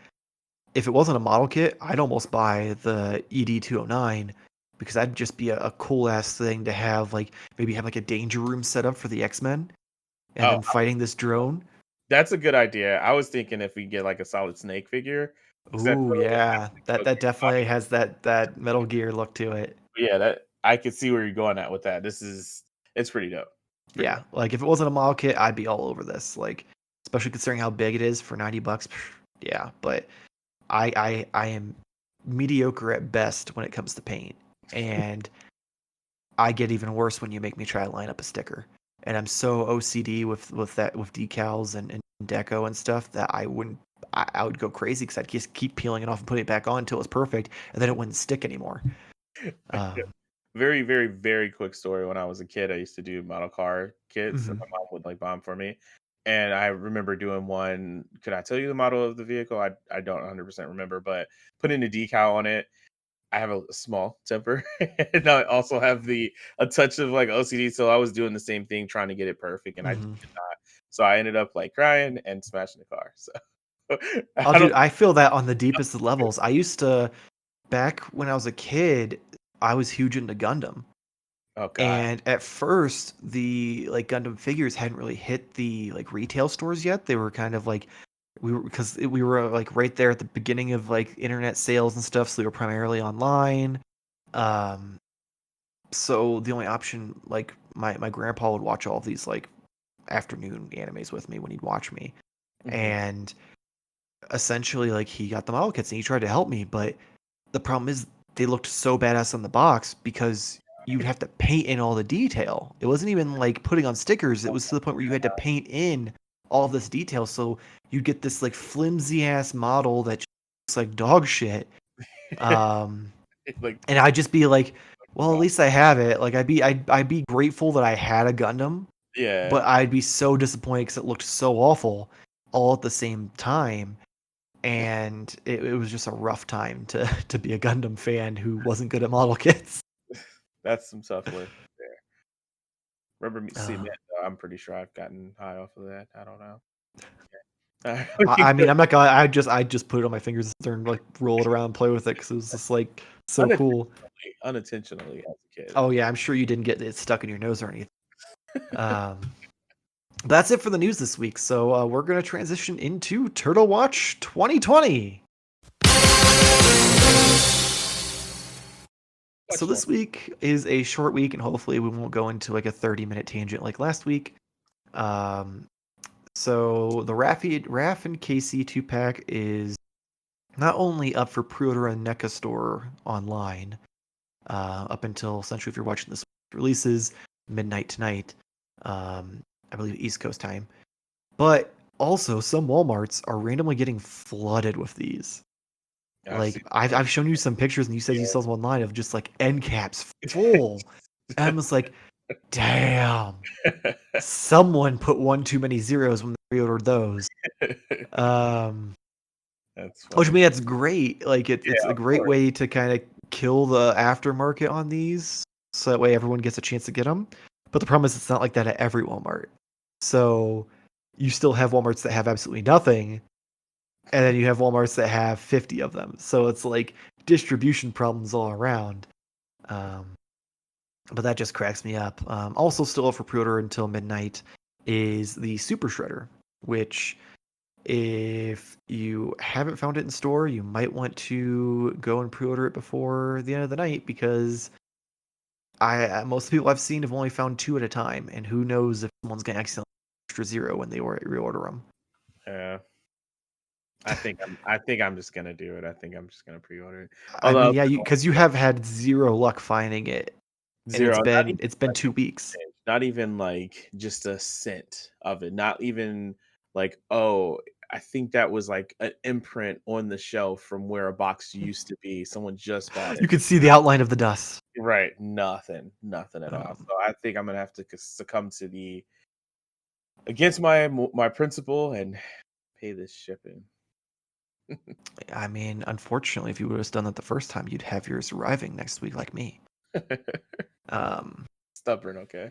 if it wasn't a model kit, I'd almost buy the ED209 because that'd just be a cool ass thing to have. Like maybe have like a danger room set up for the X-Men, and Oh, then fighting this drone. that's a good idea. I was thinking if we get like a solid Snake figure, because that Ooh, totally has yeah, the that Metal that Gear definitely body. has that Metal Gear look to it. Yeah, that I could see where you're going at with that. It's pretty dope. It's pretty Yeah, dope. like if it wasn't a model kit, I'd be all over this. Like, especially considering how big it is for $90. Yeah, but I am mediocre at best when it comes to paint, and I get even worse when you make me try to line up a sticker. And I'm so OCD with that with decals and deco and stuff that I would go crazy because I'd just keep peeling it off and putting it back on until it's perfect, and then it wouldn't stick anymore. Um, Very, very, very quick story. When I was a kid, I used to do model car kits, and mhm, my mom would like bomb for me. And I remember doing one. Could I tell you the model of the vehicle? I don't 100% remember, but putting a decal on it. I have a small temper, and I also have a touch of like OCD. So I was doing the same thing, trying to get it perfect, and I just mhm. could not. So I ended up like crying and smashing the car. So Oh, I dude, don't. I feel that on the deepest of levels. I used to back when I was a kid, I was huge into Gundam. Oh God. And at first, the like Gundam figures hadn't really hit the like retail stores yet. They were kind of like we were like right there at the beginning of like internet sales and stuff, so they were primarily online. Um, so the only option, like my grandpa would watch all of these like afternoon animes with me when he'd watch me, Mhm. and essentially like he got the model kits and he tried to help me, but the problem is they looked so badass on the box because you'd have to paint in all the detail. It wasn't even like putting on stickers. It was to the point where you had to paint in all of this detail. So you get this like flimsy ass model that looks like dog shit. Um, Like and I'd just be like, well, at God. least I have it. Like I'd be grateful that I had a Gundam, Yeah. but I'd be so disappointed because it looked so awful all at the same time. And it was just a rough time to to be a Gundam fan who wasn't good at model kits. That's some tough living there. Remember me seeing Uh, that? I'm pretty sure I've gotten high off of that. I don't know. I mean, I'm not gonna. I just put it on my fingers and like roll it around, and play with it because it was just like so cool. Unintentionally as a kid. Oh yeah, I'm sure you didn't get it stuck in your nose or anything. Um, that's it for the news this week. So we're gonna transition into Turtle Watch 2020. So Watch one. this week is a short week, and hopefully we won't go into like a 30-minute tangent like last week. Um, so the Raph and Casey 2-pack is not only up for pre-order on Neca store online, up until essentially if you're watching this releases midnight tonight, I believe East Coast time, but also some Walmarts are randomly getting flooded with these. I Like see. I've shown you some pictures and you said you Yeah. saw them online of just like end caps full. And I'm just like, damn, someone put one too many zeros when they pre-ordered those. Um, That's which I funny. mean that's great. Like it's Yeah, a of great course. way to kind of kill the aftermarket on these, so that way everyone gets a chance to get them. But the problem is it's not like that at every Walmart. So you still have Walmarts that have absolutely nothing, and then you have Walmarts that have 50 of them. So it's like distribution problems all around. Um, but that just cracks me up. Also, still up for pre-order until midnight is the Super Shredder, which if you haven't found it in store, you might want to go and pre-order it before the end of the night because most people I've seen have only found two at a time, and who knows if someone's gonna accidentally extra zero when they reorder them. Yeah. I think I'm just gonna do it. I think I'm just gonna pre-order it. I mean, Although yeah, because you have had zero luck finding it, and zero, not even it's been like a 2 weeks. smidge, not even like just a cent of it. Not even like, oh, I think that was like an imprint on the shelf from where a box used to be. Someone just bought You it. can see the outline of the dust. Right, nothing at all. Um, So I think I'm gonna have to succumb to the against my principle and pay this shipping. I mean, unfortunately, if you would have done that the first time, you'd have yours arriving next week, like me. Um, Stubborn, okay.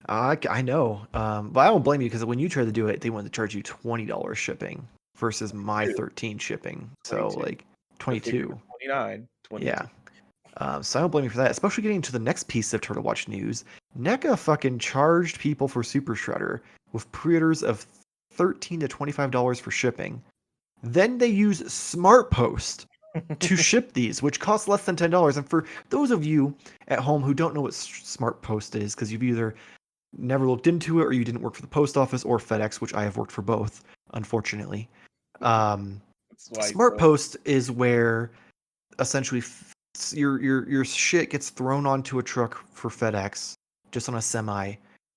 I know, but I don't blame you because when you tried to do it, they wanted to charge you $20 shipping versus my 22, 13 shipping. So 22. like The figure was 22. 29, 22. Yeah. So I don't blame you for that. Especially getting to the next piece of Turtle Watch news. NECA fucking charged people for Super Shredder with pre-orders of $13 to $25 for shipping. Then they use Smart Post to ship these, which costs less than $10. And for those of you at home who don't know what Smart Post is, because you've either never looked into it or you didn't work for the post office or FedEx, which I have worked for both, unfortunately. Um, That's why Smart Post is where essentially your shit gets thrown onto a truck for FedEx, just on a semi,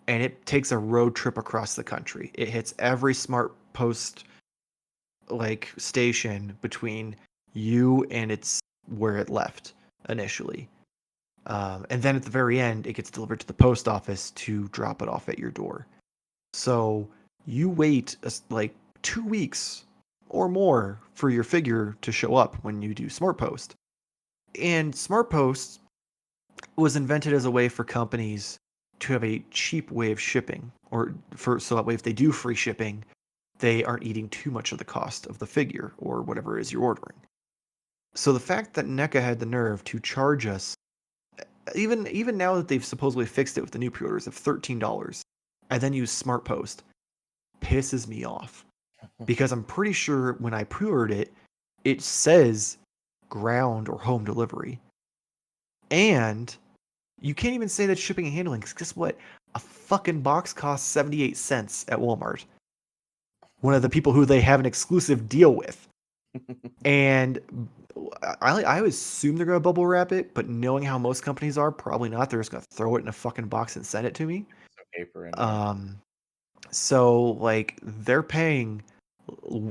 and it takes a road trip across the country. It hits every Smart Post like station between you and it's where it left initially. And then at the very end, it gets delivered to the post office to drop it off at your door. So you wait like 2 weeks or more for your figure to show up when you do Smart Post. And Smart Post was invented as a way for companies to have a cheap way of shipping, or for so that way if they do free shipping, they aren't eating too much of the cost of the figure or whatever it is you're ordering. So the fact that NECA had the nerve to charge us, even now that they've supposedly fixed it with the new pre-orders of $13, and then use Smart Post, pisses me off because I'm pretty sure when I pre-ordered it, it says ground or home delivery, and you can't even say that shipping and handling. Because guess what? A fucking box costs 78 cents at Walmart. One of the people who they have an exclusive deal with. And I would assume they're going to bubble wrap it, but knowing how most companies are, probably not. They're just going to throw it in a fucking box and send it to me. some paper in there. Um, so, like, they're paying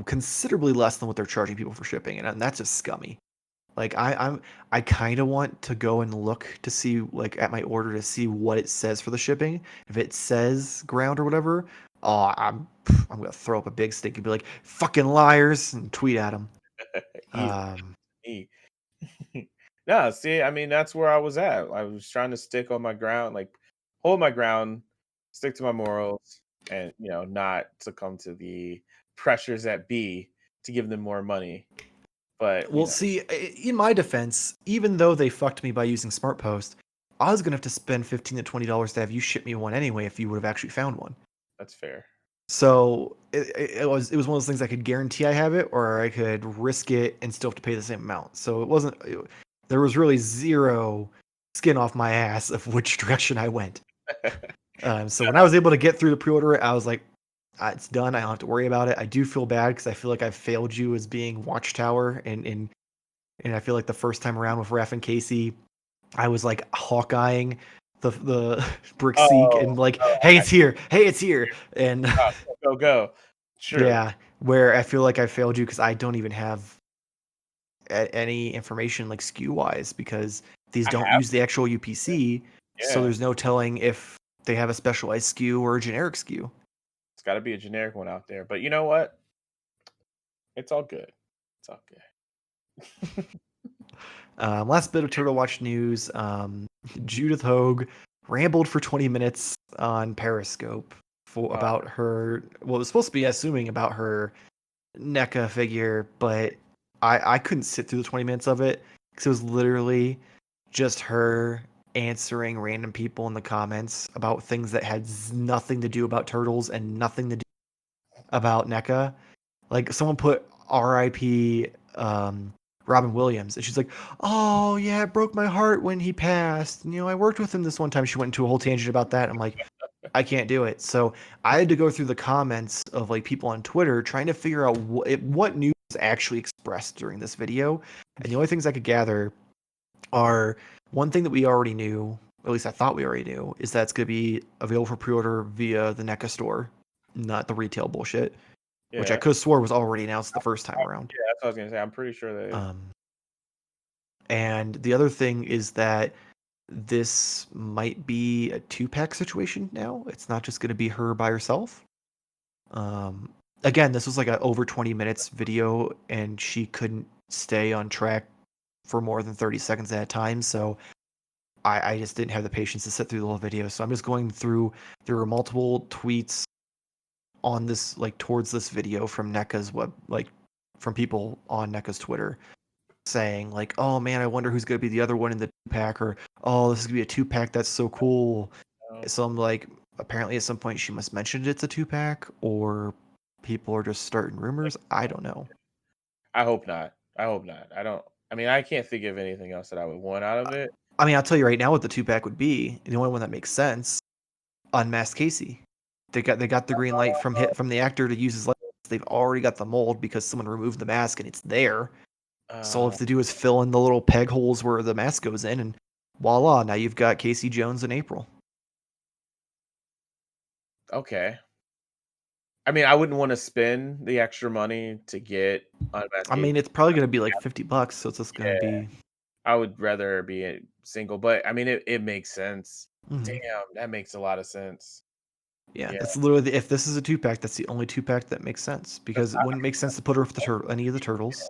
considerably less than what they're charging people for shipping, and that's just scummy. Like I kind of want to go and look to see like at my order to see what it says for the shipping. If it says ground or whatever, oh, I'm gonna throw up a big stink and be like fucking liars and tweet at them. Easy Um, me. No, see, I mean, that's where I was at. I was trying to stick on my ground, like hold my ground, stick to my morals, and not succumb to the pressures at B to give them more money. But well, see, in my defense, even though they fucked me by using Smart Post, I was gonna have to spend $15 to $20 to have you ship me one anyway if you would have actually found one. that's fair. So it was one of those things I could guarantee I have it, or I could risk it and still have to pay the same amount. So there was really zero skin off my ass of which direction I went. So when I was able to get through the pre-order, I was like, it's done. I don't have to worry about it. I do feel bad because I feel like I failed you as being Watchtower, and I feel like the first time around with Raph and Casey, I was like Hawkeyeing the brick seek Oh, and like, oh, hey, it's here. Hey, it's here. And go. True. yeah, where I feel like I failed you because I don't even have any information like SKU wise because these I don't have. use the actual UPC, so Yeah, there's no telling if they have a specialized SKU or a generic SKU. it's got to be a generic one out there. But you know what? It's all good. It's all good. Last bit of Turtle Watch news: Judith Hogue rambled for 20 minutes on Periscope Uh, about her. Well, it was supposed to be assuming about her NECA figure, but I couldn't sit through the 20 minutes of it because it was literally just her answering random people in the comments about things that had nothing to do about turtles and nothing to do about NECA. Like someone put R.I.P. Robin Williams, and she's like, "Oh yeah, it broke my heart when he passed. I worked with him this one time." She went into a whole tangent about that. I'm like, I can't do it. So I had to go through the comments of like people on Twitter trying to figure out what news was actually expressed during this video. And the only things I could gather are one thing that we already knew, at least I thought we already knew, is that it's going to be available for pre-order via the NECA store, not the retail bullshit, which I yeah, could have swore was already announced the first time around. yeah. That's what I was gonna say. I'm pretty sure that. Um, and the other thing is that this might be a 2-pack situation now. It's not just going to be her by herself. Um, Again, this was like a over 20 minutes video, and she couldn't stay on track for more than 30 seconds at a time. So I just didn't have the patience to sit through the whole video. So I'm just going through. There were multiple tweets on this, like towards this video from Neca's from people on Neca's Twitter saying like, "Oh man, I wonder who's gonna be the other one in the 2-pack," or "Oh, this is gonna be a 2-pack. That's so cool." Oh, So I'm like, apparently at some point she must mention it's a 2-pack, or people are just starting rumors. I don't know. I hope not. I hope not. I don't. I mean, I can't think of anything else that I would want out of it. I mean, I'll tell you right now what the 2-pack would be. The only one that makes sense: Unmasked Casey. They got the green light from the actor to use his license. They've already got the mold because someone removed the mask and it's there. So all you Uh, have to do is fill in the little peg holes where the mask goes in, and voila! Now you've got Casey Jones in April. okay. I mean, I wouldn't want to spend the extra money to get I unmasked. mean, it's probably gonna be like $50, so it's just gonna Yeah, be. I would rather be a single, but I mean, it makes sense. Mhm. Damn, that makes a lot of sense. Yeah, Yeah, that's literally if this is a 2-pack, that's the only 2-pack that makes sense because it wouldn't make sense to put her with any of the turtles.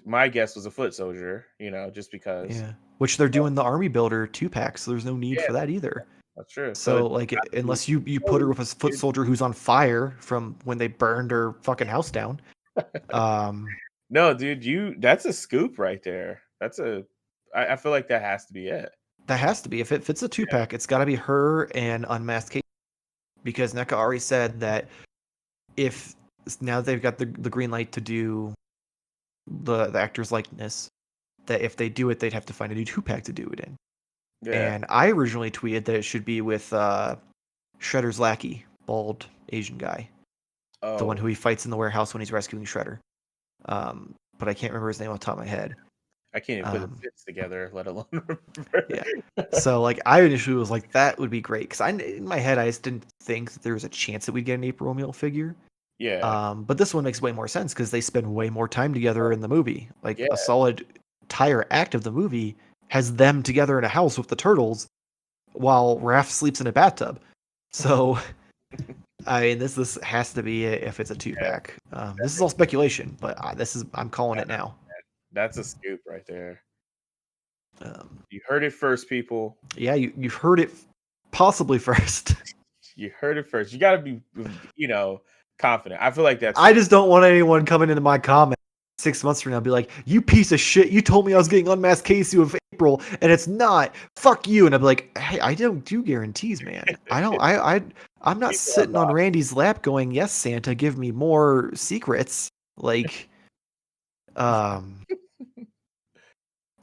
my guess was a foot soldier, just because. Yeah, which they're doing the army builder 2-pack, so there's no need Yeah, for that either. that's true. So So it's like, got to be unless you put her totally with a foot weird. soldier who's on fire from when they burned her fucking house down, um, No, dude, that's a scoop right there. I feel like that has to be it. that has to be. If it fits a Yeah. 2-pack, it's got to be her and Unmasked Kate, because NECA already said that if now they've got the green light to do the actor's likeness, that if they do it, they'd have to find a new 2-pack to do it in. Yeah. And I originally tweeted that it should be with Shredder's lackey, bald Asian guy, the one Oh, who he fights in the warehouse when he's rescuing Shredder. But I can't remember his name off the top of my head. I can't even put the Um, fits together, let alone remember. yeah. So like I initially was like that would be great because I in my head I just didn't think that there was a chance that we'd get an April O'Neil figure. Yeah. But this one makes way more sense because they spend way more time together in the movie. Like Yeah. a solid entire act of the movie has them together in a house with the turtles while Raph sleeps in a bathtub. So I mean, this has to be it if it's a Yeah. 2-pack. This is all speculation, but I'm calling it now. That's a scoop right there. Um, You heard it first, people. yeah, you've heard it possibly first. You heard it first. You got to be, confident. I feel like that's I just don't want anyone coming into my comment 6 months from now and be like, "You piece of shit! You told me I was getting Unmasked Casey of April, and it's not. Fuck you!" And I'd be like, "Hey, I don't do guarantees, man. I don't. I'm not people are sitting on Randy's lap going, yes, Santa, give me more secrets.' Like, um,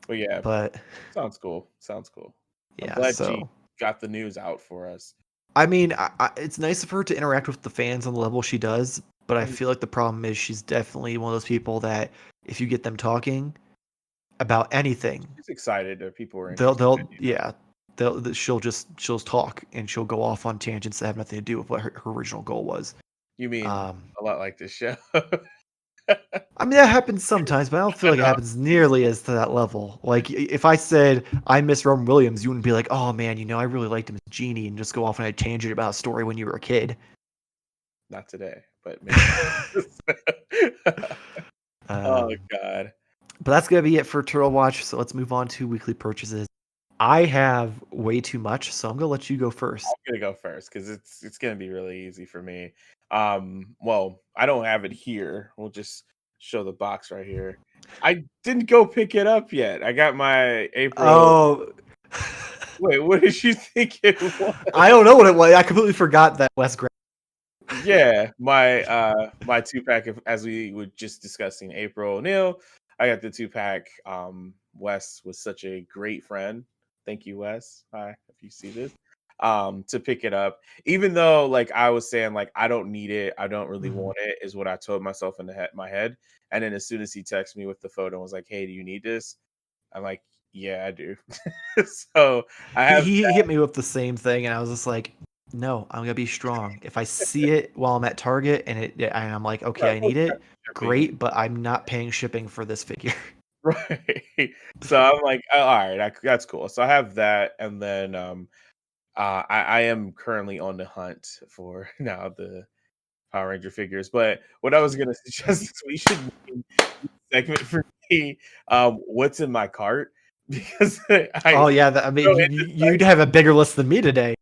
But yeah, but sounds cool. Sounds cool. I'm yeah. glad G So got the news out for us. I mean, it's nice of her to interact with the fans on the level she does, but I Mhm. feel like the problem is she's definitely one of those people that if you get them talking about anything, She's excited that people are they'll interested. they'll yeah she'll talk and she'll go off on tangents that have nothing to do with what her original goal was. You mean Um, a lot like this show? I mean that happens sometimes, but I don't feel like it happens nearly as to that level. Like if I said I miss Robin Williams, you wouldn't be like, oh man, I really liked him as Genie, and just go off on a tangent about a story when you were a kid. Not today, but maybe. Oh um, god. but that's gonna be it for Turtle Watch. So let's move on to weekly purchases. I have way too much, so I'm gonna let you go first. I'm gonna go first because it's gonna be really easy for me. Well, I don't have it here. We'll just show the box right here. I didn't go pick it up yet. I got my April. Oh, Wait, what did you think it was? I don't know what it was. I completely forgot that Wes Grant. Yeah, my 2-pack of, as we were just discussing, April O'Neil. I got the 2-pack. Wes was such a great friend. Thank you, Wes. Hi, if you see this. To pick it up. Even though like I was saying, like, I don't need it, I don't really Mhm. want it, is what I told myself in my head. And then as soon as he texted me with the photo and was like, "Hey, do you need this?" I'm like, "Yeah, I do." So I He, have he hit me with the same thing, and I was just like, "No, I'm gonna be strong. If I see it while I'm at Target and I'm like, okay, right, I we'll need it, shipping. great, but I'm not paying shipping for this figure." Right. So I'm like, "Oh, all right, that's cool." So I have that, and then I am currently on the hunt for now the Power Ranger figures. But what I was gonna suggest is we should name this segment for me, "What's in my cart?" Because I Oh yeah, I mean, so you'd have a bigger list than me today.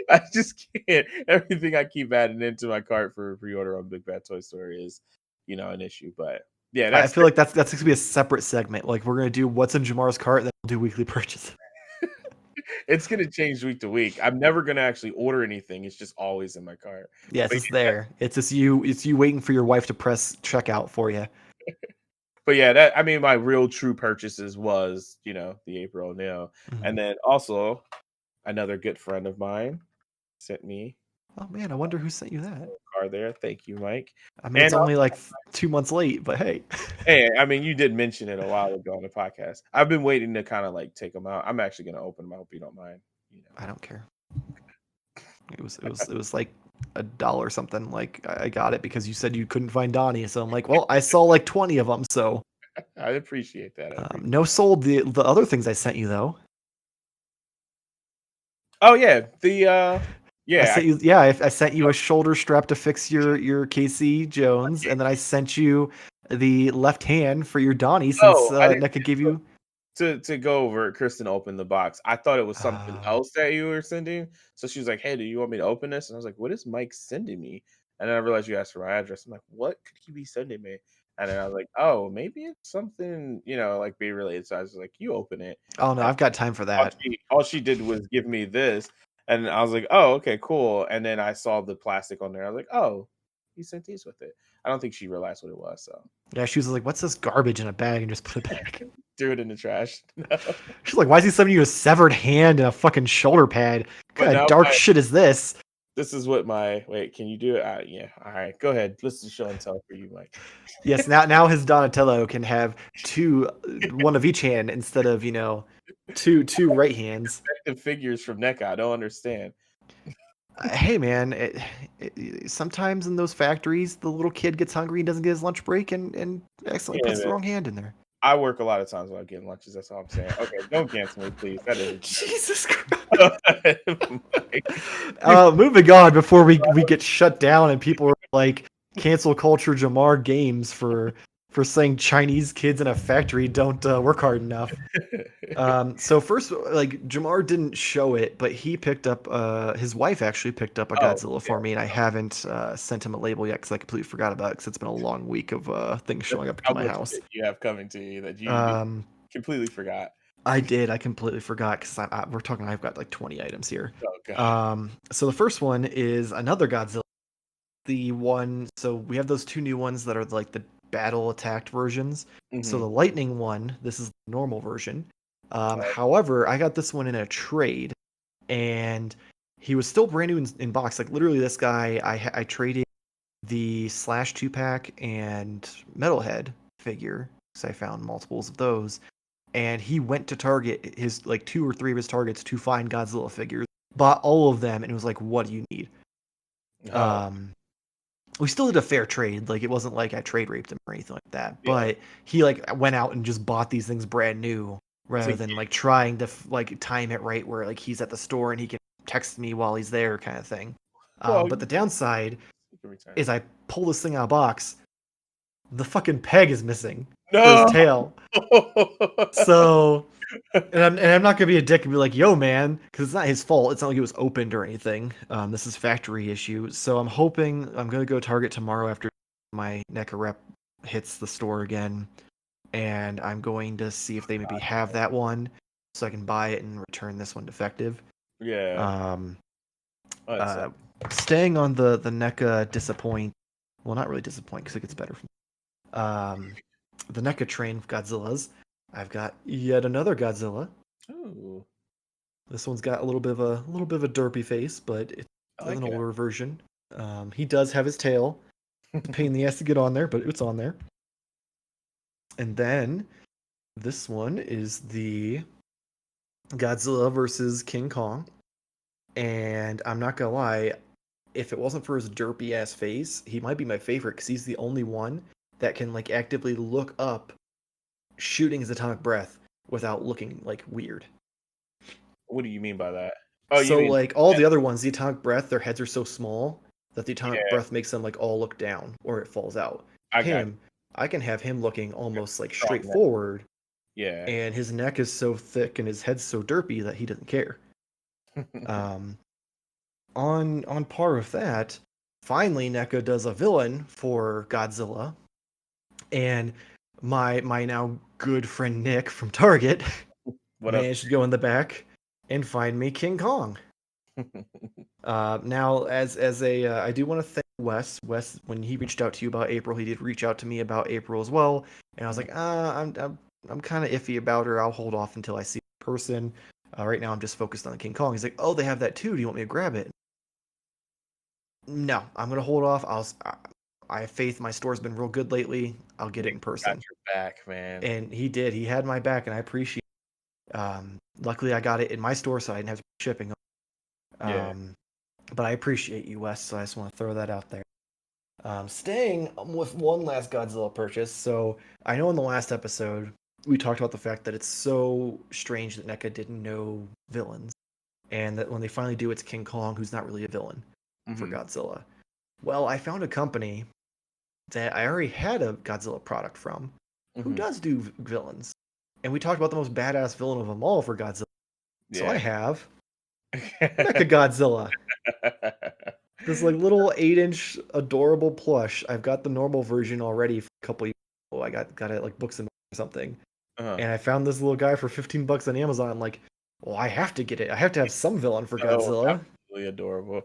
I just can't. Everything I keep adding into my cart for pre-order on Big Bad Toy Store is, an issue. But yeah, I that's feel like that's gonna be a separate segment. Like we're gonna do what's in Jamar's cart, and then we'll do weekly purchases. it's gonna change week to week. I'm never gonna actually order anything. It's just always in my cart. Yeah, it's But just there. It's just you. It's you waiting for your wife to press checkout for you. But yeah, that I mean, my real true purchases was, the April O'Neil, and Mhm. then also another good friend of mine sent me Oh man, I wonder who sent you that. a card there. Thank you, Mike. I mean, it's And only like 2 months late, but hey, hey, I mean, you did mention it a while ago on the podcast. I've been waiting to kind of like take them out. I'm actually gonna open them. I hope you don't mind. I don't care. It was like $1 something. Like I got it because you said you couldn't find Donnie, so I'm like, well, I saw like 20 of them. So I appreciate that. no sold the other things I sent you though. Oh yeah, the I yeah. sent you, yeah, I sent you a shoulder strap to fix your KC Jones, and then I sent you the left hand for your Donnie since I didn't NECA gave you. to go over. Kristen opened the box. I thought it was something Uh, else that you were sending. So she was like, "Hey, do you want me to open this?" And I was like, "What is Mike sending me?" And then I realized you asked for my address. I'm like, "What could he be sending me?" And then I was like, "Oh, maybe it's something, like be related." So I was like, "You open it." oh no, And I've got time for all that. she did was give me this, and I was like, "Oh, okay, cool." And then I saw the plastic on there. I was like, "Oh, he sent these with it." I don't think she realized what it was, so Yeah, she was like, "What's this garbage in a bag?" and just put it back. threw it in the trash. She's like, "Why is he sending you a severed hand and a fucking shoulder pad? What But kind of now dark shit is this?" this is what my wait. Can you do it? Yeah. All right. Go ahead. Let's do show and tell for you, Mike. Yes, now his Donatello can have one of each hand instead of two right hands. Effective figures from NECA. I don't understand. Hey man, sometimes in those factories, the little kid gets hungry and doesn't get his lunch break and accidentally Yeah, puts the man. wrong hand in there. I work a lot of times without getting lunches. That's all I'm saying. Okay, don't cancel me, please. That is a Jesus Christ. joke. Mike. Moving on before we get shut down and people are like cancel culture Jamar Games for saying Chinese kids in a factory don't work hard enough. So first, like Jamar didn't show it, but he picked up. His wife actually picked up a Oh, Godzilla yeah. for me, and I haven't sent him a label yet because I completely forgot about it because it's been a long week of things This showing is up to how my much house. shit you have coming to you that you Um, completely forgot. I did. I completely forgot because we're talking. I've got like 20 items here. Oh god. So the first one is another Godzilla. The one. So we have those two new ones that are like the battle attacked versions. So Hmm. the lightning one, this is the normal version. However, I got this one in a trade, and he was still brand new in box. Like literally, this guy, I traded the Slash 2-pack and Metalhead figure because I found multiples of those, and he went to Target his like two or three of his targets to find Godzilla figures, bought all of them, and it was like, "What do you need?" Oh Um, we still did a fair trade. Like it wasn't like I trade raped him or anything like that. yeah. But he like went out and just bought these things brand new To rather get, than like trying to like time it right where like he's at the store and he can text me while he's there kind of thing. well, But the downside you can return it. is I pull this thing out of box, the fucking peg is missing for his No. tail. So and I'm not gonna be a dick and be like, "Yo, man," because it's not his fault. It's not like it was opened or anything. This is factory issue. So I'm hoping I'm gonna go Target tomorrow after my NECA rep hits the store again, and I'm going to see if they maybe have that one, so I can buy it and return this one defective. Yeah. Um, Oh, that uh, sucks. Staying on the NECA disappoint. Well, not really disappoint because it gets better. Um, the NECA train of Godzillas. I've got yet another Godzilla. Ooh, This one's got a little bit of a derpy face, but it's I an like it. older version. He does have his tail. It's a pain in the ass to get on there, but it's on there. And then this one is the Godzilla versus King Kong. And I'm not gonna lie, if it wasn't for his derpy ass face, he might be my favorite because he's the only one that can like actively look up shooting his atomic breath without looking like weird. What do you mean by that? Oh, you So mean like all the other ones, the atomic breath, their heads are so small that the atomic yeah, breath makes them like all look down or it falls out. I got Him, I can have him looking almost like strong neck. straightforward, Yeah. and his neck is so thick and his head's so derpy that he doesn't care. Um, on par with that, finally Neca does a villain for Godzilla, and my now good friend Nick from Target What up? managed to go in the back and find me King Kong. Now, as a, I do want to thank Wes. Wes, when he reached out to you about April, he did reach out to me about April as well, and I was like, I'm kind of iffy about her. I'll hold off until I see her in person. Right now, I'm just focused on the King Kong. He's like, oh, they have that too. Do you want me to grab it? No, I'm gonna hold off. I have faith. My store's been real good lately. I'll get it Nick in got person. your back, man. And he did. He had my back, and I appreciate it. Luckily, I got it in my store, so I didn't have to pay shipping. Yeah. But I appreciate you, Wes, so I just want to throw that out there. Staying with one last Godzilla purchase. So I know in the last episode, we talked about the fact that it's so strange that NECA didn't know villains. And that when they finally do, it's King Kong, who's not really a villain for Godzilla. Well, I found a company that I already had a Godzilla product from who does do villains. And we talked about the most badass villain of them all for Godzilla. So I have Mecha Godzilla. This like little 8-inch adorable plush. I've got the normal version already for a couple years ago. I got it like Books and or something. Uh-huh. And I found this little guy for $15 on Amazon. I'm like, well, I have to get it. I have to have some villain for So Godzilla. absolutely adorable.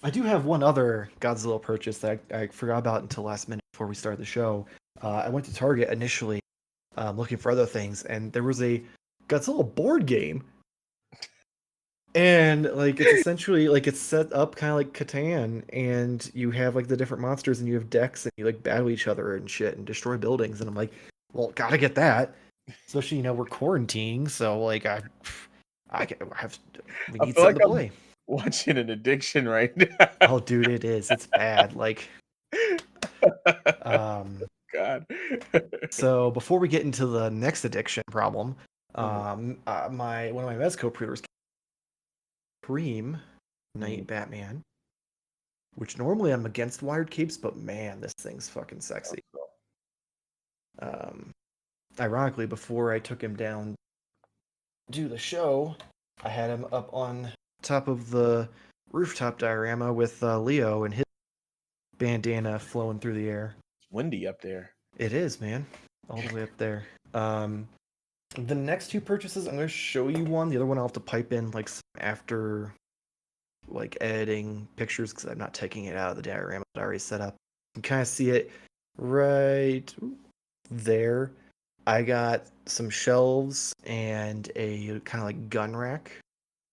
I do have one other Godzilla purchase that I forgot about until last minute before we started the show. I went to Target initially looking for other things, and there was a Godzilla board game. And like it's essentially like it's set up kind of like Catan, and you have like the different monsters, and you have decks, and you like battle each other and shit, and destroy buildings. And I'm like, well, gotta get that. Especially we're quarantining, so like we I need feel like something to I'm play. watching an addiction right now. Oh, dude, it is. It's bad. Like, um, God. so before we get into the next addiction problem, Mhm, my one of my Mezco pre-orders, Cream mhm. Knight Batman, which normally I'm against wired capes, but man, this thing's fucking sexy. Um, Ironically, before I took him down to do the show, I had him up on top of the rooftop diorama with Leo and his bandana flowing through the air. It's windy up there. It is, man, all the way up there. The next two purchases, I'm going to show you one. The other one I'll have to pipe in like after like editing pictures because I'm not taking it out of the diorama that I already set up. You can kind of see it right there. I got some shelves and a kind of like gun rack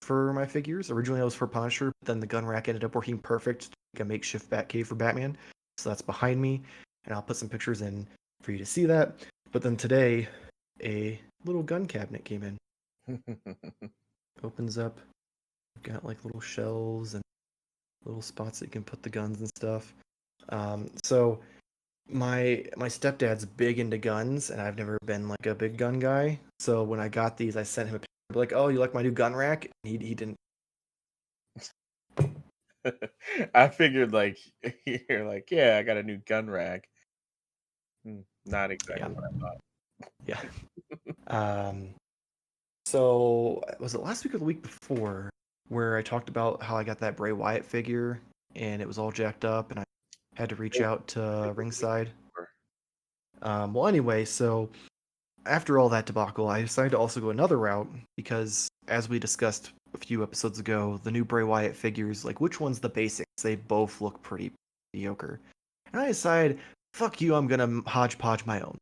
for my figures. Originally, it was for Punisher, but then the gun rack ended up working perfect, like a makeshift bat cave for Batman. So that's behind me, and I'll put some pictures in for you to see that. But then today, a little gun cabinet came in. Opens up, got like little shelves and little spots that you can put the guns and stuff. So my stepdad's big into guns, and I've never been like a big gun guy. So when I got these, I sent him a picture, like, "Oh, you like my new gun rack?" And he didn't. I figured like you're like, yeah, I got a new gun rack. Not Yeah, exactly what I yeah. Um, so was it last week or the week before where I talked about how I got that Bray Wyatt figure and it was all jacked up, and I had to reach thought. out to Ringside. Or- Well, anyway, so after all that debacle, I decided to also go another route because, as we discussed a few episodes ago, the new Bray Wyatt figures, like which one's the basics? They both look pretty mediocre. And I decided, fuck you, I'm gonna hodgepodge my own.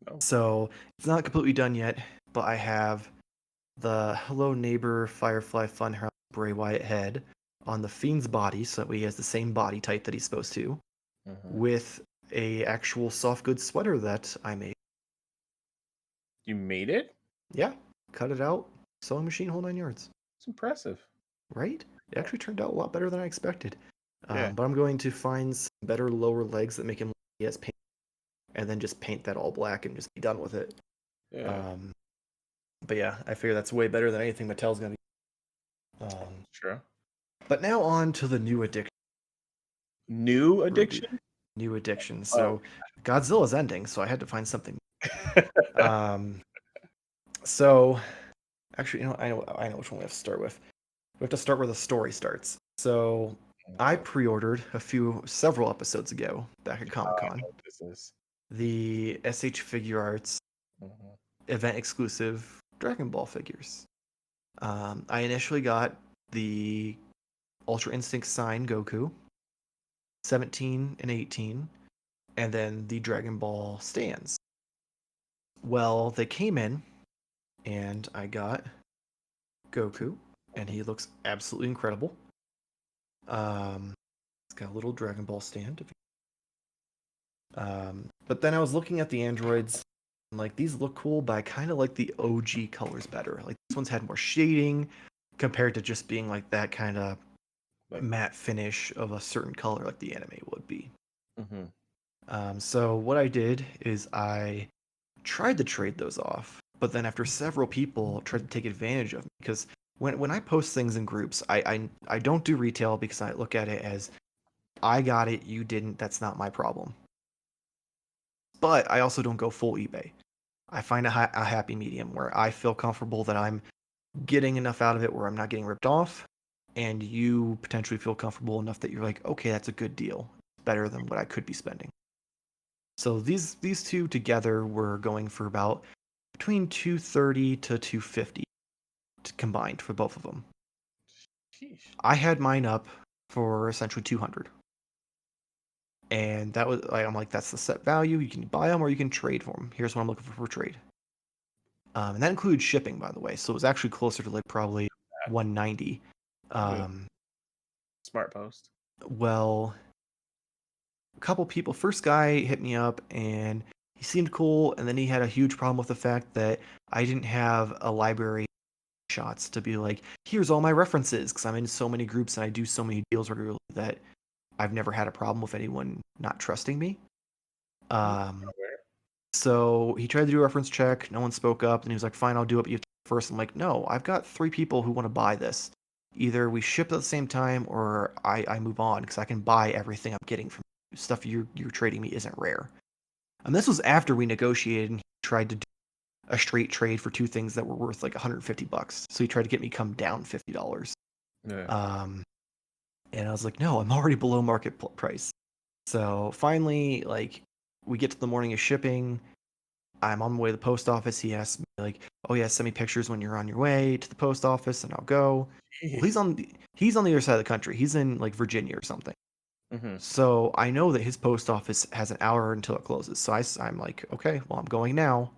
No. So it's not completely done yet, but I have the Hello Neighbor Firefly Funhouse Bray Wyatt head on the Fiend's body, so that way he has the same body type that he's supposed to, with a actual soft goods sweater that I made. You made it? Yeah, cut it out, sewing machine, whole 9 yards. It's impressive. Right? It actually turned out a lot better than I expected. Yeah. But I'm going to find some better lower legs that make him he has pain, and then just paint that all black and just be done with it. Yeah. But yeah, I figure that's way better than anything Mattel's gonna be. True. But now on to the new addiction. New addiction? New addiction. Oh. So Godzilla's ending, so I had to find something. So actually, I know which one we have to start with. We have to start where the story starts. So I pre-ordered several episodes ago back at Comic Con the SH Figure Arts event exclusive Dragon Ball figures. I initially got the Ultra Instinct signed Goku, 17 and 18, and then the Dragon Ball stands. Well, they came in, and I got Goku, and he looks absolutely incredible. It's got a little Dragon Ball stand. But then I was looking at the androids, and like these look cool, but I kind of like the OG colors better. Like this one's had more shading compared to just being like that kind of matte finish of a certain color like the anime would be. So what I did is I tried to trade those off, but then after several people tried to take advantage of me, because when I post things in groups, I don't do retail because I look at it as I got it, you didn't, that's not my problem. But I also don't go full eBay. I find a happy medium where I feel comfortable that I'm getting enough out of it where I'm not getting ripped off, and you potentially feel comfortable enough that you're like, okay, that's a good deal. Better than what I could be spending. So these two together were going for about between $230 to $250 combined for both of them. Sheesh. I had mine up for essentially $200. And that was like, I'm like, that's the set value. You can buy them or you can trade for them. Here's what I'm looking for trade. And that includes shipping, by the way. So it was actually closer to like probably $190. Smart post. Well, a couple people. First guy hit me up and he seemed cool, and then he had a huge problem with the fact that I didn't have a library shots to be like, here's all my references, because I'm in so many groups and I do so many deals regularly that I've never had a problem with anyone not trusting me. So he tried to do a reference check. No one spoke up, and he was like, fine, I'll do it, but you first. I'm like, no, I've got 3 people who want to buy this. Either we ship at the same time or I move on, because I can buy everything I'm getting from you. Stuff you're trading me isn't rare. And this was after we negotiated and he tried to do a straight trade for 2 things that were worth like $150. So he tried to get me come down $50. Yeah. And I was like, no, I'm already below market price. So finally, like, we get to the morning of shipping. I'm on the way to the post office. He asks me like, "Oh yeah, send me pictures when you're on your way to the post office, and I'll go." Well, he's on the other side of the country. He's in like Virginia or something. So I know that his post office has an hour until it closes. So I'm like, okay, well I'm going now.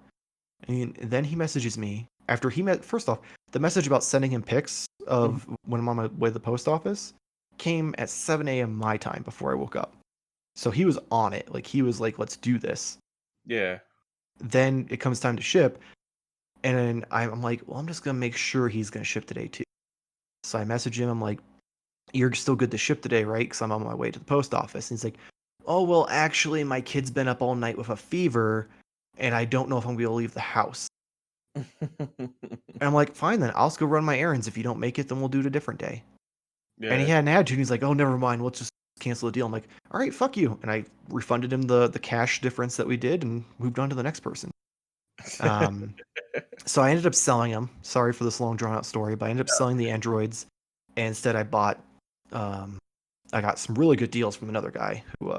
And then he messages me after first off, the message about sending him pics of when I'm on my way to the post office came at 7 a.m. my time before I woke up. So he was on it. Like he was like, let's do this. Yeah. Then it comes time to ship. And I'm like, well, I'm just going to make sure he's going to ship today too. So I message him. I'm like, you're still good to ship today, right? Because I'm on my way to the post office. And he's like, oh, well, actually, my kid's been up all night with a fever, and I don't know if I'm going to be able to leave the house. And I'm like, fine, then I'll just go run my errands. If you don't make it, then we'll do it a different day. Yeah. And he had an attitude. He's like, oh, never mind. We'll just cancel the deal. I'm like, all right, fuck you. And I refunded him the cash difference that we did and moved on to the next person. So I ended up selling them. Sorry for this long drawn out story, but I ended up selling the androids. And instead I bought, I got some really good deals from another guy who,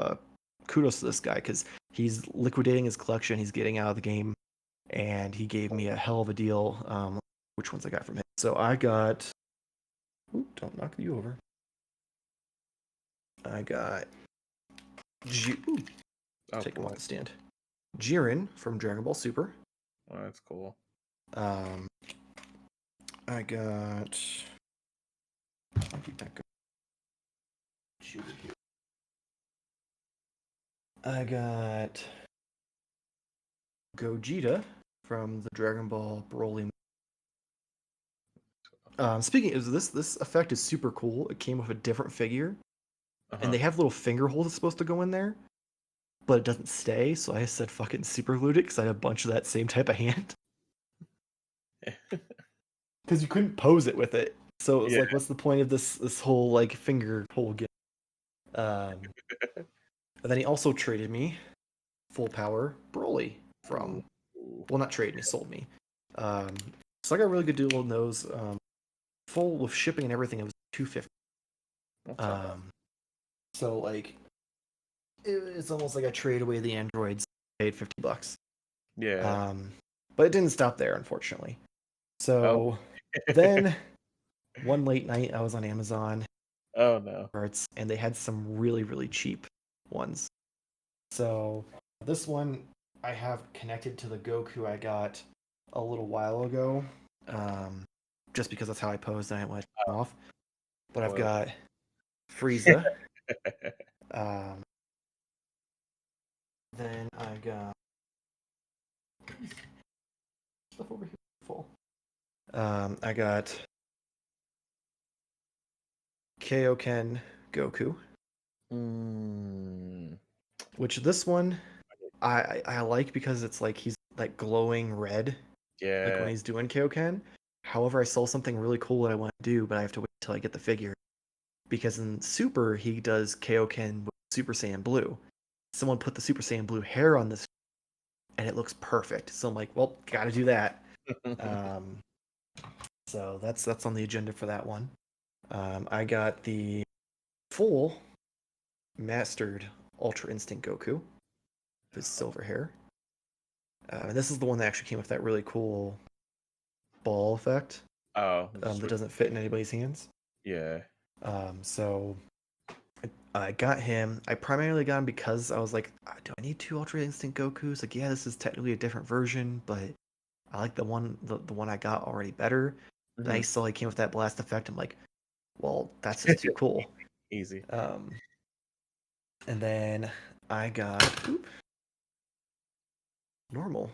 kudos to this guy because he's liquidating his collection. He's getting out of the game. And he gave me a hell of a deal. Which ones I got from him? So I got, don't knock you over. I got, take him off the stand. Jiren from Dragon Ball Super. Oh, that's cool. I got. I'll keep that going. I got Gogeta from the Dragon Ball Broly. Speaking of this effect is super cool. It came with a different figure, and they have little finger holes that's supposed to go in there. but it doesn't stay. So I said fucking super glued it because I had a bunch of that same type of hand. Because you couldn't pose it with it. So it was Yeah. like, what's the point of this whole like finger hole gift? And then he also traded me full power Broly from, Ooh. well, not trade me, sold me. So I got a really good deal on those. Full with shipping and everything, it was $250. That's not bad. So like, it's almost like I trade away the androids, paid $50. Yeah. But it didn't stop there, unfortunately. Oh. So then one late night, I was on Amazon Oh no. carts, and they had some really, really cheap ones. So this one I have connected to the Goku I got a little while ago, just because that's how I posed and I didn't want to turn off. But I've Well. got Frieza. Then I got stuff over here full. I got Kaioken Goku, which this one I like because it's like he's like glowing red, like when Yeah. he's doing Kaioken. However, I saw something really cool that I want to do, but I have to wait until I get the figure because in Super he does Kaioken with Super Saiyan Blue. Someone put the Super Saiyan Blue hair on this, and it looks perfect. So I'm like, well, gotta do that. Um, so that's on the agenda for that one. I got the full mastered Ultra Instinct Goku with his silver hair. And this is the one that actually came with that really cool ball effect Oh, that just doesn't fit in anybody's hands. yeah. So I got him. I primarily got him because I was like, do I need two Ultra Instinct Gokus? Like, yeah, this is technically a different version, but I like the one I got already better. Then I Mhm. saw he came with that blast effect. I'm like, well, that's just too cool. Easy. And then I got normal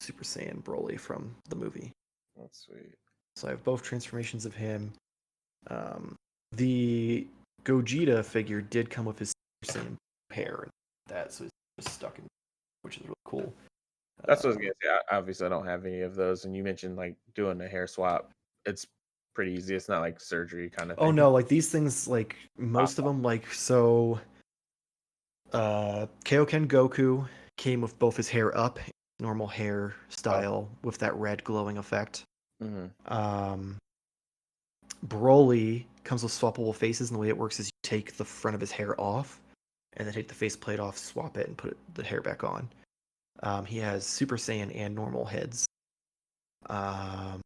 Super Saiyan Broly from the movie. That's sweet. So I have both transformations of him. The Gogeta figure did come with his Super Saiyan hair and that, so it's just stuck in, which is really cool. That's what I was gonna say. Obviously, I don't have any of those, and you mentioned like doing a hair swap. It's pretty easy. It's not like surgery kind of Oh thing. no, like these things, like Pop most of off. them, like so. Kaioken Goku came with both his hair up, normal hair Oh. style with that red glowing effect. Hmm. Um, Broly comes with swappable faces, and the way it works is you take the front of his hair off, and then take the faceplate off, swap it, and put the hair back on. He has Super Saiyan and normal heads. Um,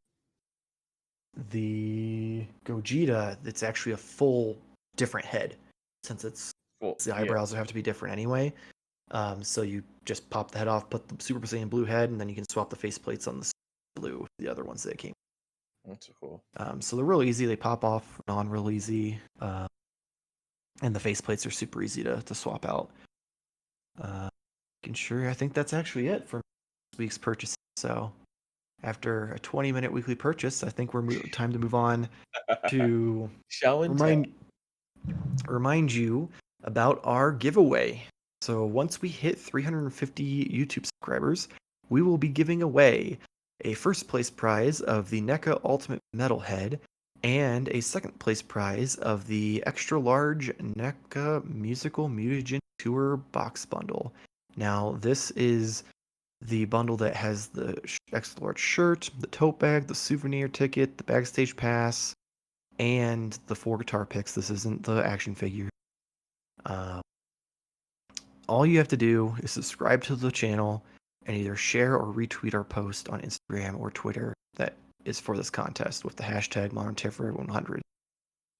the Gogeta, it's actually a full different head, since Well, the yeah. eyebrows would have to be different anyway. So you just pop the head off, put the Super Saiyan blue head, and then you can swap the faceplates on the blue, the other ones that came. That's cool. So they're real easy. They pop off on real easy. And the faceplates are super easy to swap out. I think that's actually it for this week's purchase. So after a 20-minute weekly purchase, I think we're time to move on to Show and tell. remind you about our giveaway. So once we hit 350 YouTube subscribers, we will be giving away a first place prize of the Neca Ultimate Metalhead and a second place prize of the extra large Neca Musical Mutagen Tour box bundle. Now, this is the bundle that has the extra large shirt, the tote bag, the souvenir ticket, the backstage pass, and the 4 guitar picks. This isn't the action figure. Uh, all you have to do is subscribe to the channel and either share or retweet our post on Instagram or Twitter that is for this contest with the hashtag ModernToyfare100.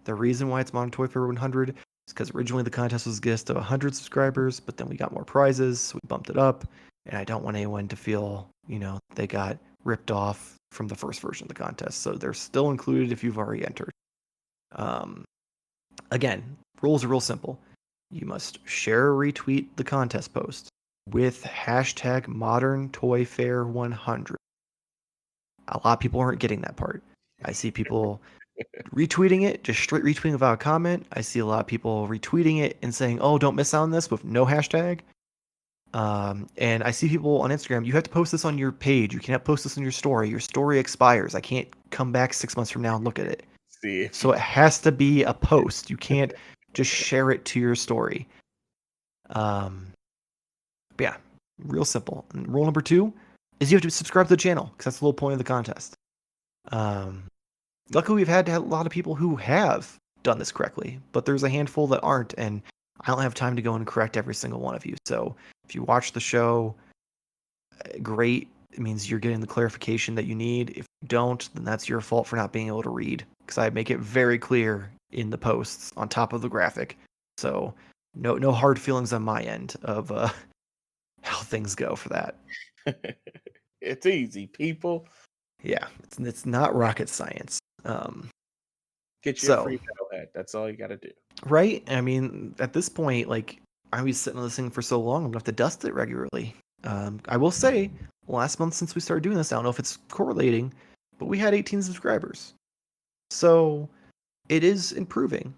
The reason why it's ModernToyfare100 is because originally the contest was a guest of 100 subscribers, but then we got more prizes, so we bumped it up, and I don't want anyone to feel, they got ripped off from the first version of the contest, so they're still included if you've already entered. Again, rules are real simple. You must share or retweet the contest post with hashtag ModernToyFair100. A lot of people aren't getting that part. I see people retweeting it, just straight retweeting without a comment. I see a lot of people retweeting it and saying, oh, don't miss out on this with no hashtag. And I see people on Instagram, you have to post this on your page. You can't post this on your story. Your story expires. I can't come back 6 months from now and look at it. See if So it has to be a post. You can't just share it to your story. But yeah, real simple. And rule number 2 is you have to subscribe to the channel because that's the whole point of the contest. Luckily, we've had a lot of people who have done this correctly, but there's a handful that aren't, and I don't have time to go and correct every single one of you. So if you watch the show, great. It means you're getting the clarification that you need. If you don't, then that's your fault for not being able to read, because I make it very clear in the posts on top of the graphic. So no hard feelings on my end of how things go for that. it's easy, people. Yeah, it's not rocket science. Get you a So free Metalhead. That's all you got to do. right, I mean, at this point, like I was sitting on this thing for so long, I'm gonna have to dust it regularly. I will say, last month since we started doing this, I don't know if it's correlating, but we had 18 subscribers, so it is improving.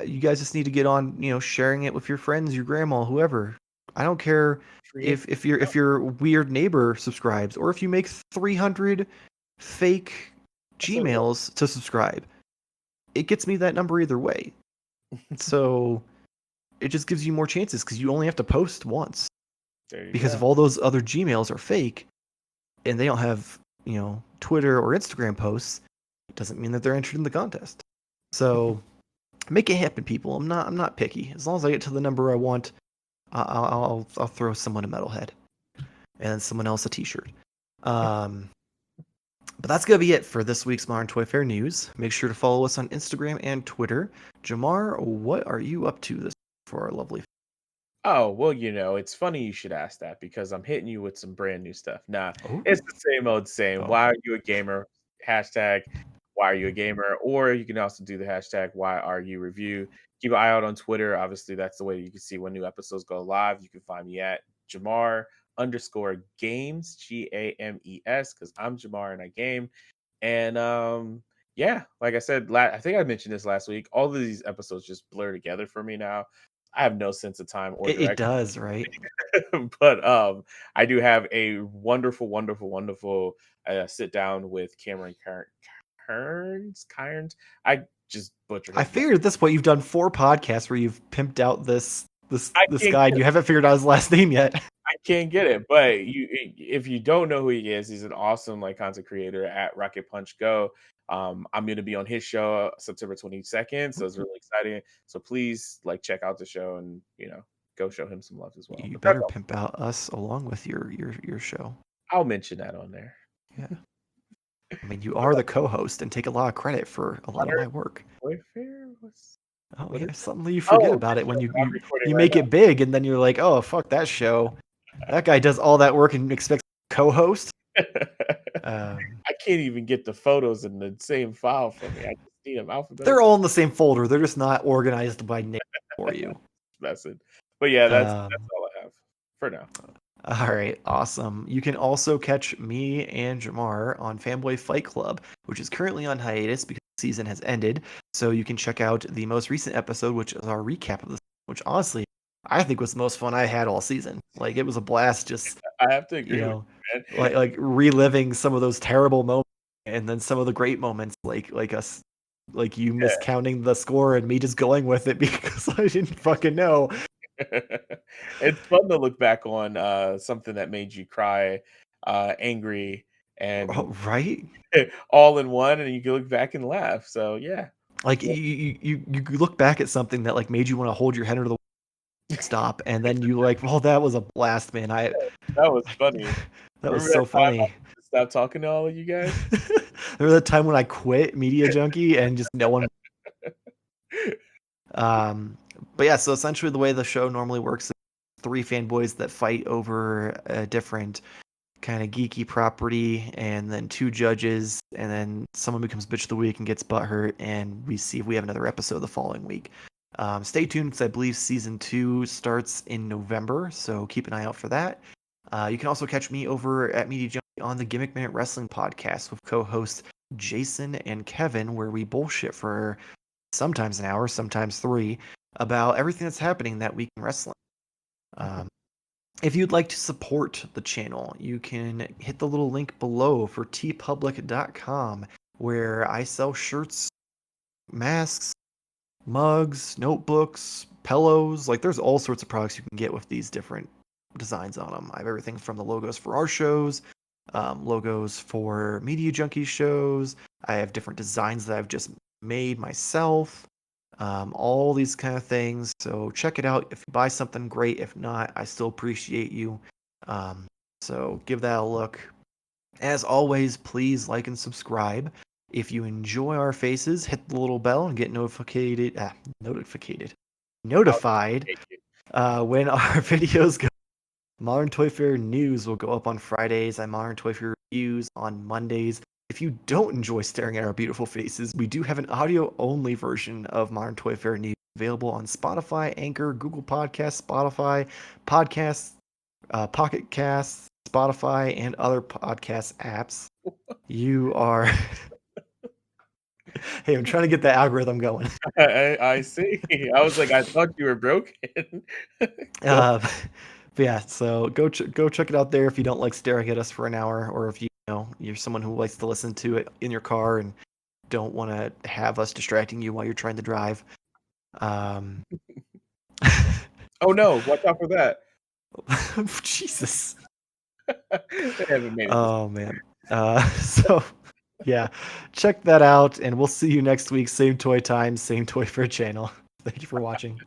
You guys just need to get on, sharing it with your friends, your grandma, whoever. I don't care Create. if your weird neighbor subscribes or if you make 300 fake That's what it was. Gmails to subscribe. It gets me that number either way. So it just gives you more chances because you only have to post once. There you Because go. if all those other Gmails are fake and they don't have, Twitter or Instagram posts, it doesn't mean that they're entered in the contest. So make it happen, people. I'm not picky. As long as I get to the number I want, I'll throw someone a Metalhead and then someone else a T-shirt. But that's gonna be it for this week's Modern Toy Fair news. Make sure to follow us on Instagram and Twitter. Jamar, what are you up to this for our lovely? Oh, well, it's funny you should ask that because I'm hitting you with some brand new stuff. Nah, Oh, it's the same old same. oh, Why are you a gamer? Hashtag why are you a gamer? Or you can also do the hashtag why are you review. Keep an eye out on Twitter. Obviously, that's the way you can see when new episodes go live. You can find me at Jamar_games, GAMES, because I'm Jamar and I game. And yeah, like I said, I think I mentioned this last week. All of these episodes just blur together for me now. I have no sense of time or it direction. does, right? But I do have a wonderful, wonderful, wonderful sit down with Cameron Cairns. I just butchered I his name. figured at this point you've done 4 podcasts where you've pimped out I this can't guy get and you haven't figured out his last name yet. I can't get it. But if you don't know who he is, he's an awesome content creator at Rocket Punch Go. I'm going to be on his show September 22nd, so it's really exciting. So please check out the show and go show him some love as well. You But that's better all. pimp out us along with your show. I'll mention that on there. Yeah. I mean, you are the co-host and take a lot of credit for a lot of my work. Toyfare? Oh What yeah, is that? something you forget Oh, about this it when show you that I'm you recording you right make now. it big and then you're like, oh fuck that show. That guy does all that work and expects co-host. I can't even get the photos in the same file for me. I just need them They're alphabetical all in the same folder. They're just not organized by name for you. message. But yeah, that's Um, all I have for now. all right, awesome. You can also catch me and Jamar on Fanboy Fight Club, which is currently on hiatus because the season has ended. So you can check out the most recent episode, which is our recap of this, which honestly I think was the most fun I had all season. Like it was a blast, just I have to you agree with know, you, man. like reliving some of those terrible moments and then some of the great moments, like us, like you miscounting the score and me just going with it because I didn't fucking know. It's fun to look back on something that made you cry, angry, Oh, and right? all in one, and you can look back and laugh. So yeah, Like you look back at something that like made you want to hold your head under the stop, and then you like, well, that was a blast, man. that was funny. That was Remember that so time I funny. stopped talking to all of you guys? There was a time when I quit Media Junkie and just no one. Um, but yeah, so essentially the way the show normally works is 3 fanboys that fight over a different kind of geeky property, and then 2 judges, and then someone becomes bitch of the week and gets butthurt, and we see if we have another episode the following week. Stay tuned because I believe season 2 starts in November, so keep an eye out for that. You can also catch me over at Media Junkie on the Gimmick Minute Wrestling podcast with co-hosts Jason and Kevin, where we bullshit for sometimes an hour, sometimes 3, about everything that's happening that week in wrestling. Um, If you'd like to support the channel, you can hit the little link below for tpublic.com, where I sell shirts, masks, mugs, notebooks, pillows. Like, there's all sorts of products you can get with these different designs on them. I have everything from the logos for our shows, logos for Media Junkie shows. I have different designs that I've just made myself. All these kind of things. So check it out. If you buy something, great. If not, I still appreciate you. Um, so give that a look. As always, please like and subscribe. If you enjoy our faces, hit the little bell and get I'll notified take you. when our videos go. Modern Toy Fair news will go up on Fridays and Modern Toy Fair reviews on Mondays. If you don't enjoy staring at our beautiful faces, we do have an audio-only version of Modern Toy Fair news available on Spotify, Anchor, Google Podcasts, Spotify, Podcasts, Pocket Casts, Spotify, and other podcast apps. You are... Hey, I'm trying to get the algorithm going. I see. I was like, I thought you were broken. Go. But yeah, so go check it out there if you don't like staring at us for an hour, or if you know you're someone who likes to listen to it in your car and don't want to have us distracting you while you're trying to drive. Um, Oh no, watch out for that. Jesus. They haven't made it this. Oh man. So yeah, check that out, and we'll see you next week. Same toy time, same Toy Fair channel. Thank you for watching.